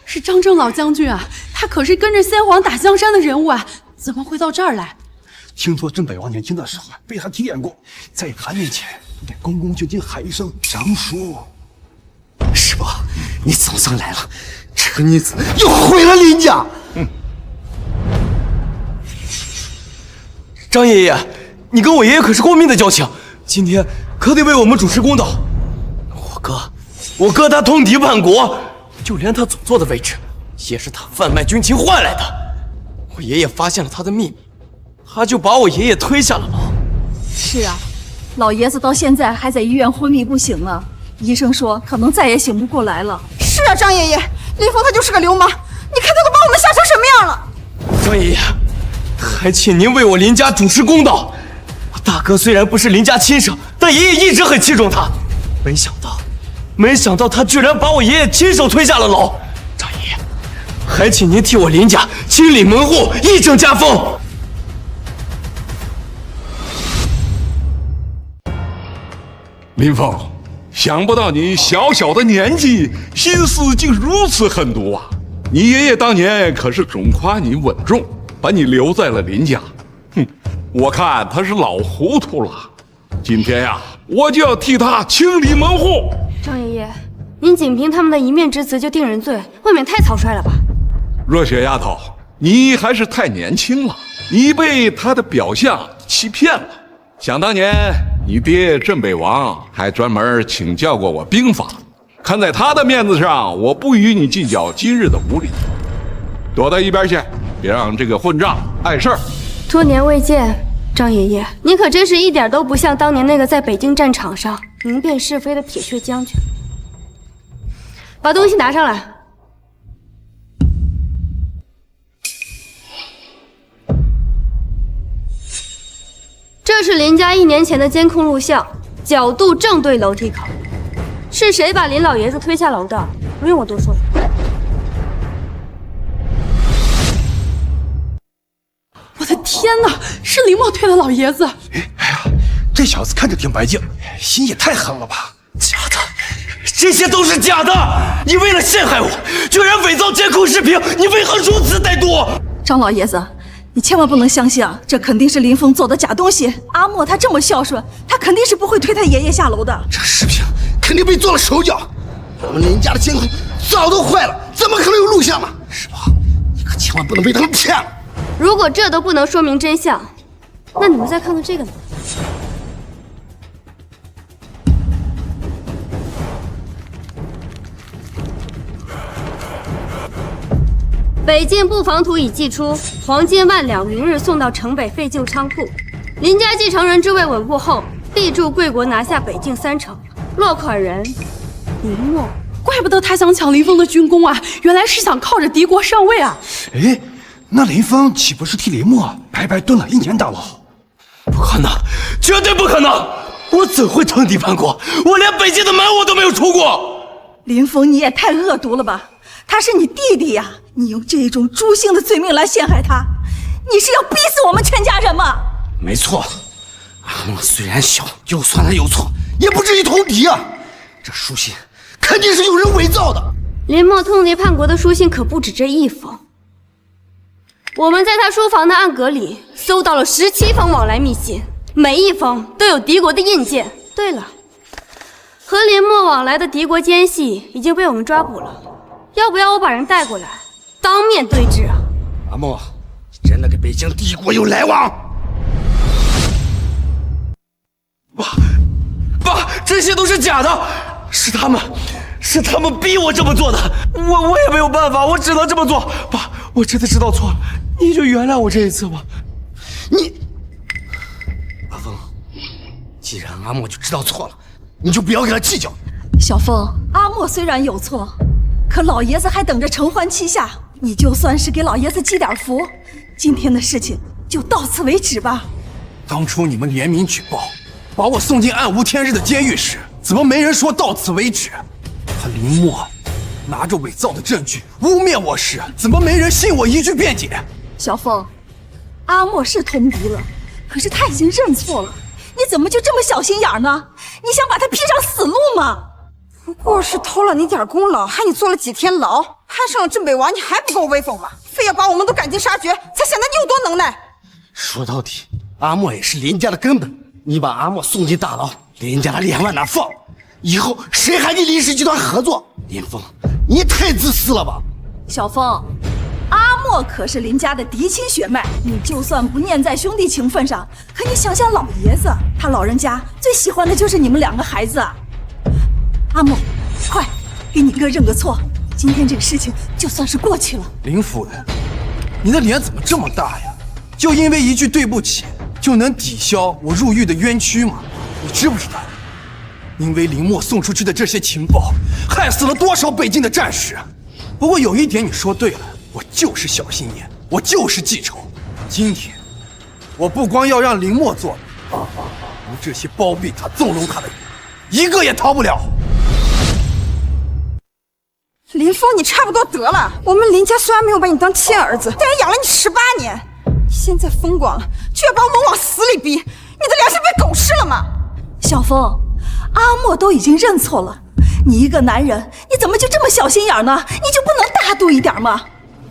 是张正老将军啊，他可是跟着先皇打江山的人物啊，怎么会到这儿来？听说镇北王年轻的时候被他提点过，在他面前得恭恭敬敬喊一声张叔。师伯，你总算来了，这个女子又毁了林家。张爷爷，你跟我爷爷可是过命的交情，今天可得为我们主持公道。我哥我哥他通敌叛国，就连他总座的位置，也是他贩卖军情换来的。我爷爷发现了他的秘密，他就把我爷爷推下了牢。是啊，老爷子到现在还在医院昏迷不醒呢，医生说可能再也醒不过来了。是啊，张爷爷，林峰他就是个流氓，你看他都把我们吓成什么样了。张爷爷，还请您为我林家主持公道。我大哥虽然不是林家亲生，但爷爷一直很器重他。没想到他居然把我爷爷亲手推下了牢。张爷爷，还请您替我林家清理门户，一正家风。林峰，想不到你小小的年纪，心思竟如此狠毒啊！你爷爷当年可是总夸你稳重，把你留在了林家。哼，我看他是老糊涂了。今天呀，我就要替他清理门户。张爷爷，您仅凭他们的一面之词就定人罪，未免太草率了吧？热血丫头，你还是太年轻了，你被他的表象欺骗了。想当年，你爹镇北王还专门请教过我兵法，看在他的面子上，我不与你计较今日的无礼。躲到一边去，别让这个混账碍事儿。多年未见，张爷爷，您可真是一点都不像当年那个在北京战场上明辨是非的铁血将军。把东西拿上来。这是林家1年前的监控录像，角度正对楼梯口。是谁把林老爷子推下楼的？不用我多说。我的天哪，是林默推的老爷子！哎呀，这小子看着挺白净，心也太狠了吧！假的，这些都是假的！你为了陷害我，居然伪造监控视频，你为何如此歹毒？张老爷子，你千万不能相信啊！这肯定是林峰做的假东西。阿莫他这么孝顺，他肯定是不会推他爷爷下楼的。这视频肯定被做了手脚，我们林家的监控早都坏了，怎么可能有录像呢？是吧？你可千万不能被他们骗了。如果这都不能说明真相，那你们再看看这个呢？北境布防图已寄出，黄金1万两，明日送到城北废旧仓库。林家继承人之位稳固后，必助贵国拿下北境3城。落款人林默。怪不得他想抢林峰的军功啊，原来是想靠着敌国上位啊！哎，那林峰岂不是替林默白白蹲了1年大牢？不可能，绝对不可能！我怎会通敌叛国？我连北京的门我都没有出过。林峰，你也太恶毒了吧！他是你弟弟呀，你用这种诛心的罪名来陷害他，你是要逼死我们全家人吗？没错，阿莫虽然小，就算他有错，也不至于通敌啊！这书信肯定是有人伪造的。林默通敌叛国的书信可不止这一封，我们在他书房的暗格里搜到了17封往来密信，每一封都有敌国的印件。对了，和林默往来的敌国奸细已经被我们抓捕了，要不要我把人带过来，当面对质啊？阿莫，你真的跟北京帝国有来往？爸，这些都是假的，是他们逼我这么做的，我也没有办法，我只能这么做。爸，我真的知道错了，你就原谅我这一次吧。阿峰，既然阿莫就知道错了，你就不要跟他计较。小峰，阿莫虽然有错，可老爷子还等着承欢膝下，你就算是给老爷子积点福，今天的事情就到此为止吧。当初你们联名举报，把我送进暗无天日的监狱时，怎么没人说到此为止？他林默拿着伪造的证据污蔑我时，怎么没人信我一句辩解？小峰，阿莫是通敌了，可是他已经认错了，你怎么就这么小心眼呢？你想把他逼上死路吗？不过是偷了你点功劳，害你坐了几天牢，攀上了镇北王，你还不够威风吗？非要把我们都赶尽杀绝，才显得你有多能耐。说到底，阿莫也是林家的根本。你把阿莫送进大牢，林家的脸往哪放？以后谁还跟林氏集团合作？林峰，你也太自私了吧！小峰，阿莫可是林家的嫡亲血脉，你就算不念在兄弟情分上，可你想想老爷子，他老人家最喜欢的就是你们2个孩子啊！阿莫，快，给你哥认个错，今天这个事情就算是过去了。林夫人，你的脸怎么这么大呀？就因为一句对不起，就能抵消我入狱的冤屈吗？你知不知道？因为林默送出去的这些情报，害死了多少北境的战士啊！不过有一点你说对了，我就是小心眼，我就是记仇。今天，我不光要让林默做，你们这些包庇他、纵容他的人，一个也逃不了。林峰，你差不多得了。我们林家虽然没有把你当亲儿子，但也养了你18年。现在风光了，却要把我们往死里逼，你的良心被狗吃了吗？小峰，阿莫都已经认错了，你一个男人，你怎么就这么小心眼呢？你就不能大度一点吗？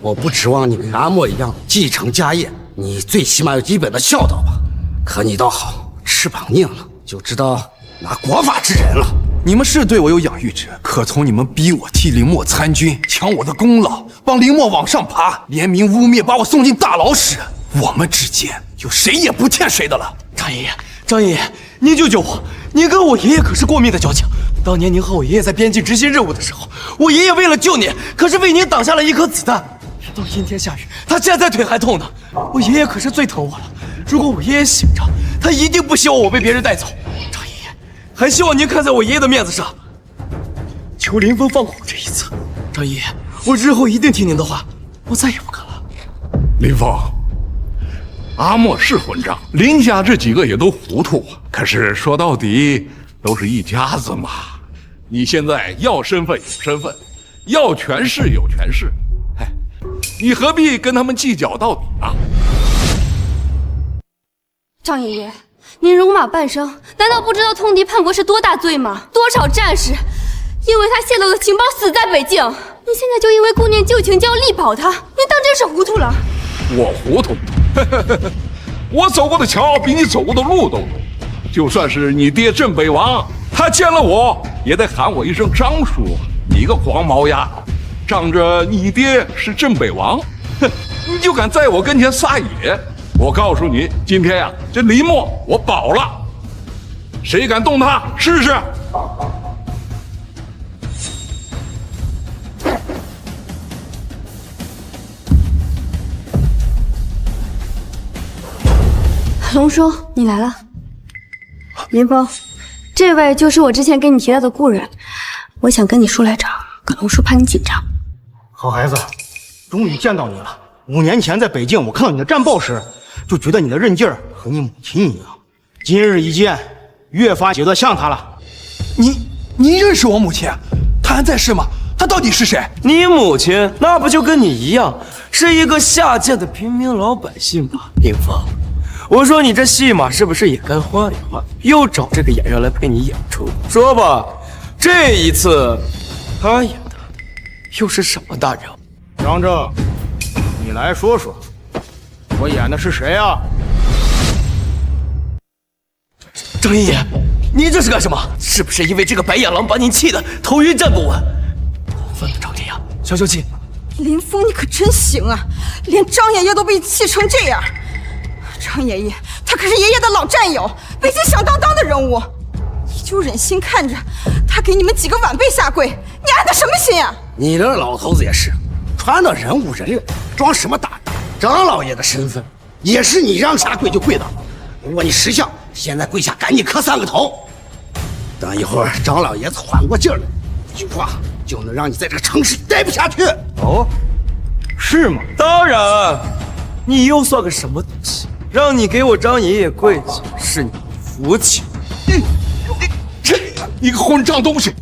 我不指望你跟阿莫一样继承家业，你最起码有基本的孝道吧。可你倒好，翅膀硬了，就知道拿国法治人了。你们是对我有养育之恩，可从你们逼我替林默参军，抢我的功劳，帮林默往上爬，联名污蔑，把我送进大牢时，我们之间就谁也不欠谁的了。张爷爷，张爷爷，您救救我！您跟我爷爷可是过命的交情。当年您和我爷爷在边境执行任务的时候，我爷爷为了救您，可是为您挡下了一颗子弹。到阴天下雨，他现在腿还痛呢。我爷爷可是最疼我了。如果我爷爷醒着，他一定不希望我被别人带走。张爷爷，还希望您看在我爷爷的面子上，求林峰放过我这一次。张爷爷，我日后一定听您的话，我再也不敢了。林峰，阿莫是混账，林家这几个也都糊涂，可是说到底都是一家子嘛。你现在要身份有身份，要权势有权势，哎，你何必跟他们计较到底啊？张爷爷，您戎马半生，难道不知道通敌叛国是多大罪吗？多少战士因为他泄露的情报死在北境，您现在就因为顾念旧情就要力保他，您当真是糊涂了？我糊涂？我走过的桥比你走过的路都多。就算是你爹镇北王，他见了我也得喊我一声张叔。你个黄毛丫头，仗着你爹是镇北王，哼，你就敢在我跟前撒野？我告诉你，今天呀，这林默我保了，谁敢动他试试？龙叔，你来了。林峰，这位就是我之前给你提到的故人，我想跟你叔来找，可龙叔怕你紧张。好孩子，终于见到你了。5年前在北境，我看到你的战报时，就觉得你的韧劲儿和你母亲一样。今日一见，越发觉得像她了。你认识我母亲？她还在世吗？她到底是谁？你母亲那不就跟你一样，是一个下贱的平民老百姓吗？林峰，我说你这戏码是不是也该换一换？又找这个演员来陪你演出？说吧，这一次他演的又是什么大人物？张正，你来说说，我演的是谁啊？张爷爷，您这是干什么？是不是因为这个白眼狼把您气得头晕站不稳？过分了，张爷爷，消消气。林峰，你可真行啊，连张爷爷都被你气成这样。张爷爷，他可是爷爷的老战友，北京响当当的人物，你就忍心看着他给你们几个晚辈下跪，你安的什么心啊？你这老头子也是，穿的人五人人，装什么大人？张老爷的身份也是你让下跪就跪的。如果你识相，现在跪下赶紧磕3个头。等一会儿张老爷子缓过劲儿来，一句话就能让你在这个城市待不下去。哦，是吗？当然，你又算个什么东西？让你给我张爷爷跪下，是你福气。你个混账东西！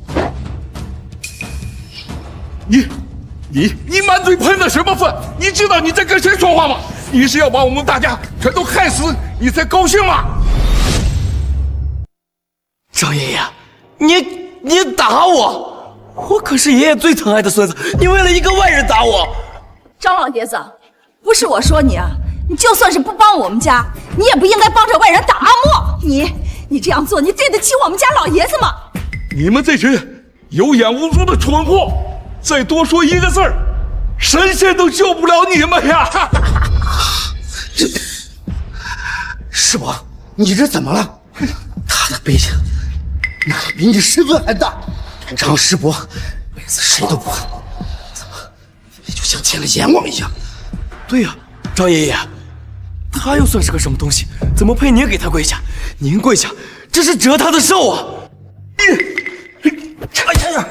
你满嘴喷的什么粪？你知道你在跟谁说话吗？你是要把我们大家全都害死，你才高兴吗？张爷爷，你打我！我可是爷爷最疼爱的孙子，你为了一个外人打我！张老爷子，不是我说你啊，你就算是不帮我们家，你也不应该帮着外人打阿莫。你这样做，你对得起我们家老爷子吗？你们这群有眼无珠的蠢货，再多说一个字儿，神仙都救不了你们呀！师伯，你这怎么了？他的背景那比你身份还大，单长石伯，妹子谁都不恨，怎么就像见了阎王一样？对呀，赵爷爷，他又算是个什么东西？怎么配您给他跪下？您跪下，这是折他的寿啊！哎呀，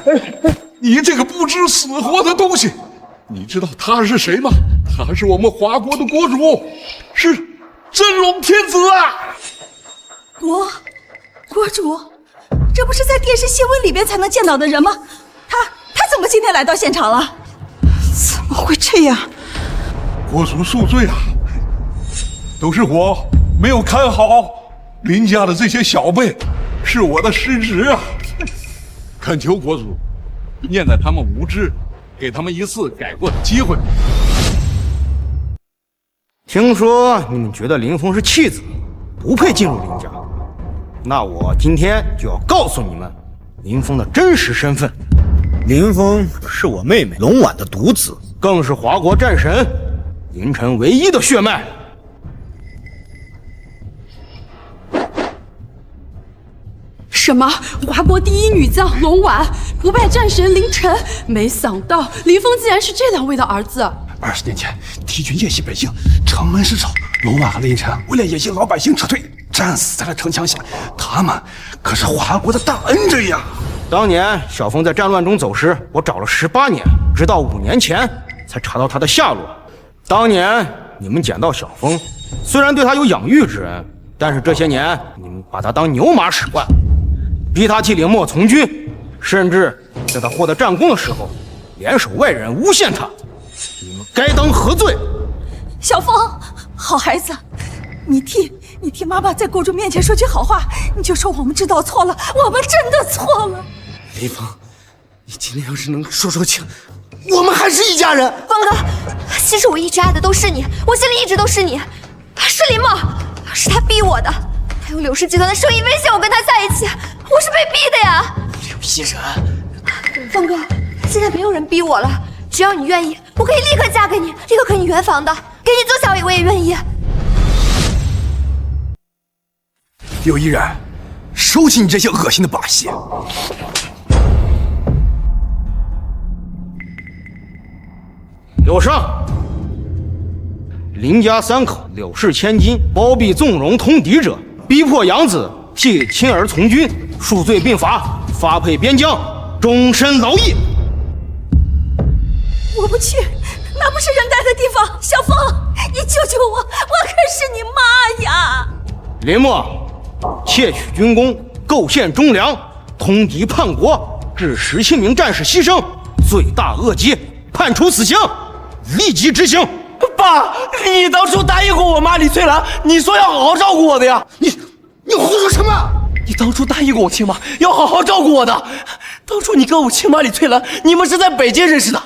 你这个不知死活的东西！你知道他是谁吗？他是我们华国的国主，是真龙天子啊！国主，这不是在电视新闻里边才能见到的人吗？他怎么今天来到现场了？怎么会这样？国主恕罪啊！都是我没有看好林家的这些小辈，是我的失职啊！恳求国主念在他们无知，给他们一次改过的机会。听说你们觉得林峰是弃子，不配进入林家，那我今天就要告诉你们林峰的真实身份。林峰是我妹妹龙婉的独子，更是华国战神林晨唯一的血脉。什么？华国第一女将龙婉，不败战神林晨？没想到林峰竟然是这两位的儿子。20年前，敌军夜袭北京，城门失守，龙婉和林晨为了引诱老百姓撤退，战死在了城墙下。他们可是华国的大恩人呀！当年小峰在战乱中走失，我找了18年，直到5年前才查到他的下落。当年你们捡到小峰，虽然对他有养育之恩，但是这些年你们把他当牛马使唤，逼他替林默从军，甚至在他获得战功的时候，联手外人诬陷他，你们该当何罪？小峰，好孩子，你替妈妈在国主面前说句好话，你就说我们知道错了，我们真的错了。林峰，你今天要是能说清，我们还是一家人。峰哥，其实我一直爱的都是你，我心里一直都是你，是林默，是他逼我的，他用柳氏集团的生意威胁我跟他在一起，我是被逼的呀。刘希人，峰哥，现在没有人逼我了，只要你愿意，我可以立刻嫁给你，立刻给你圆房的，给你做小姨我也愿意。柳依然，收起你这些恶心的把戏。有上，林家3口柳氏千金，包庇纵容通敌者，逼迫养子替亲儿从军，数罪并罚，发配边疆，终身劳役。我不去，那不是人待的地方。小峰，你救救我，我可是你妈呀！林默，窃取军功，构陷忠良，通敌叛国，致17名战士牺牲，罪大恶极，判处死刑，立即执行。爸，你当初答应过我妈李翠兰，你说要好好照顾我的呀。你胡说什么？你当初答应过我亲妈要好好照顾我的。当初你跟我亲妈李翠兰，你们是在北京认识的，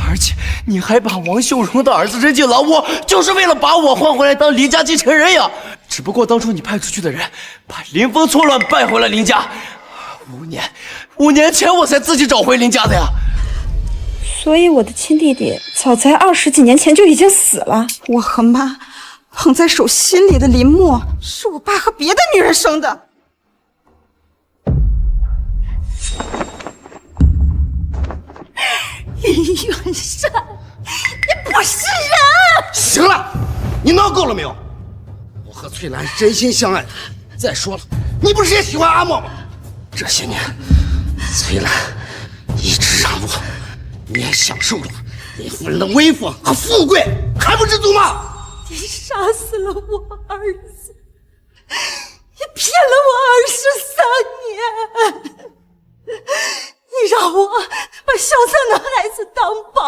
而且你还把王秀荣的儿子扔进狼窝，就是为了把我换回来当林家继承人呀。只不过当初你派出去的人把林峰错乱败回了林家，5年前我才自己找回林家的呀。所以我的亲弟弟早在20几年前就已经死了。我和妈捧在手心里的林默，是我爸和别的女人生的。林远山，你不是人！行了，你闹够了没有？我和翠兰真心相爱。再说了，你不是也喜欢阿莫吗？这些年，翠兰一直让我，你也享受了你夫人的威风和富贵，还不知足吗？你杀死了我儿子，你骗了我23年，你让我把小三的孩子当宝，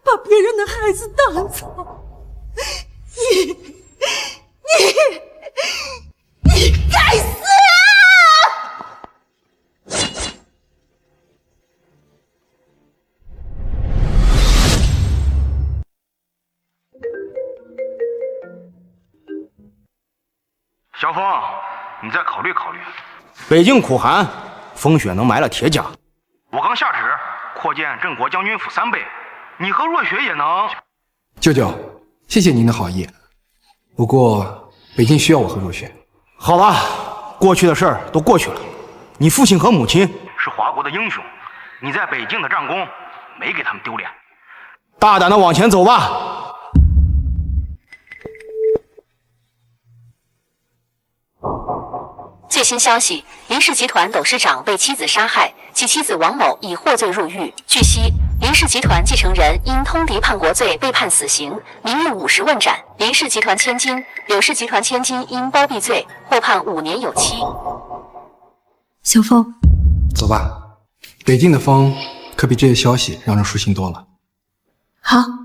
把别人的孩子当草，你该死啊！小峰，你再考虑考虑。北境苦寒，风雪能埋了铁甲。我刚下旨扩建镇国将军府3倍，你和若雪也能。舅舅，谢谢您的好意，不过北京需要我和若雪。好了，过去的事儿都过去了。你父亲和母亲是华国的的英雄，你在北境的战功没给他们丢脸。大胆的往前走吧。最新消息，林氏集团董事长被妻子杀害，其妻子王某已获罪入狱。据悉，林氏集团继承人因通敌叛国罪被判死刑，明日50问斩。林氏集团千金、柳氏集团千金因包庇罪获判5年有期。小凤，走吧，北境的风可比这些消息让人舒心多了。好。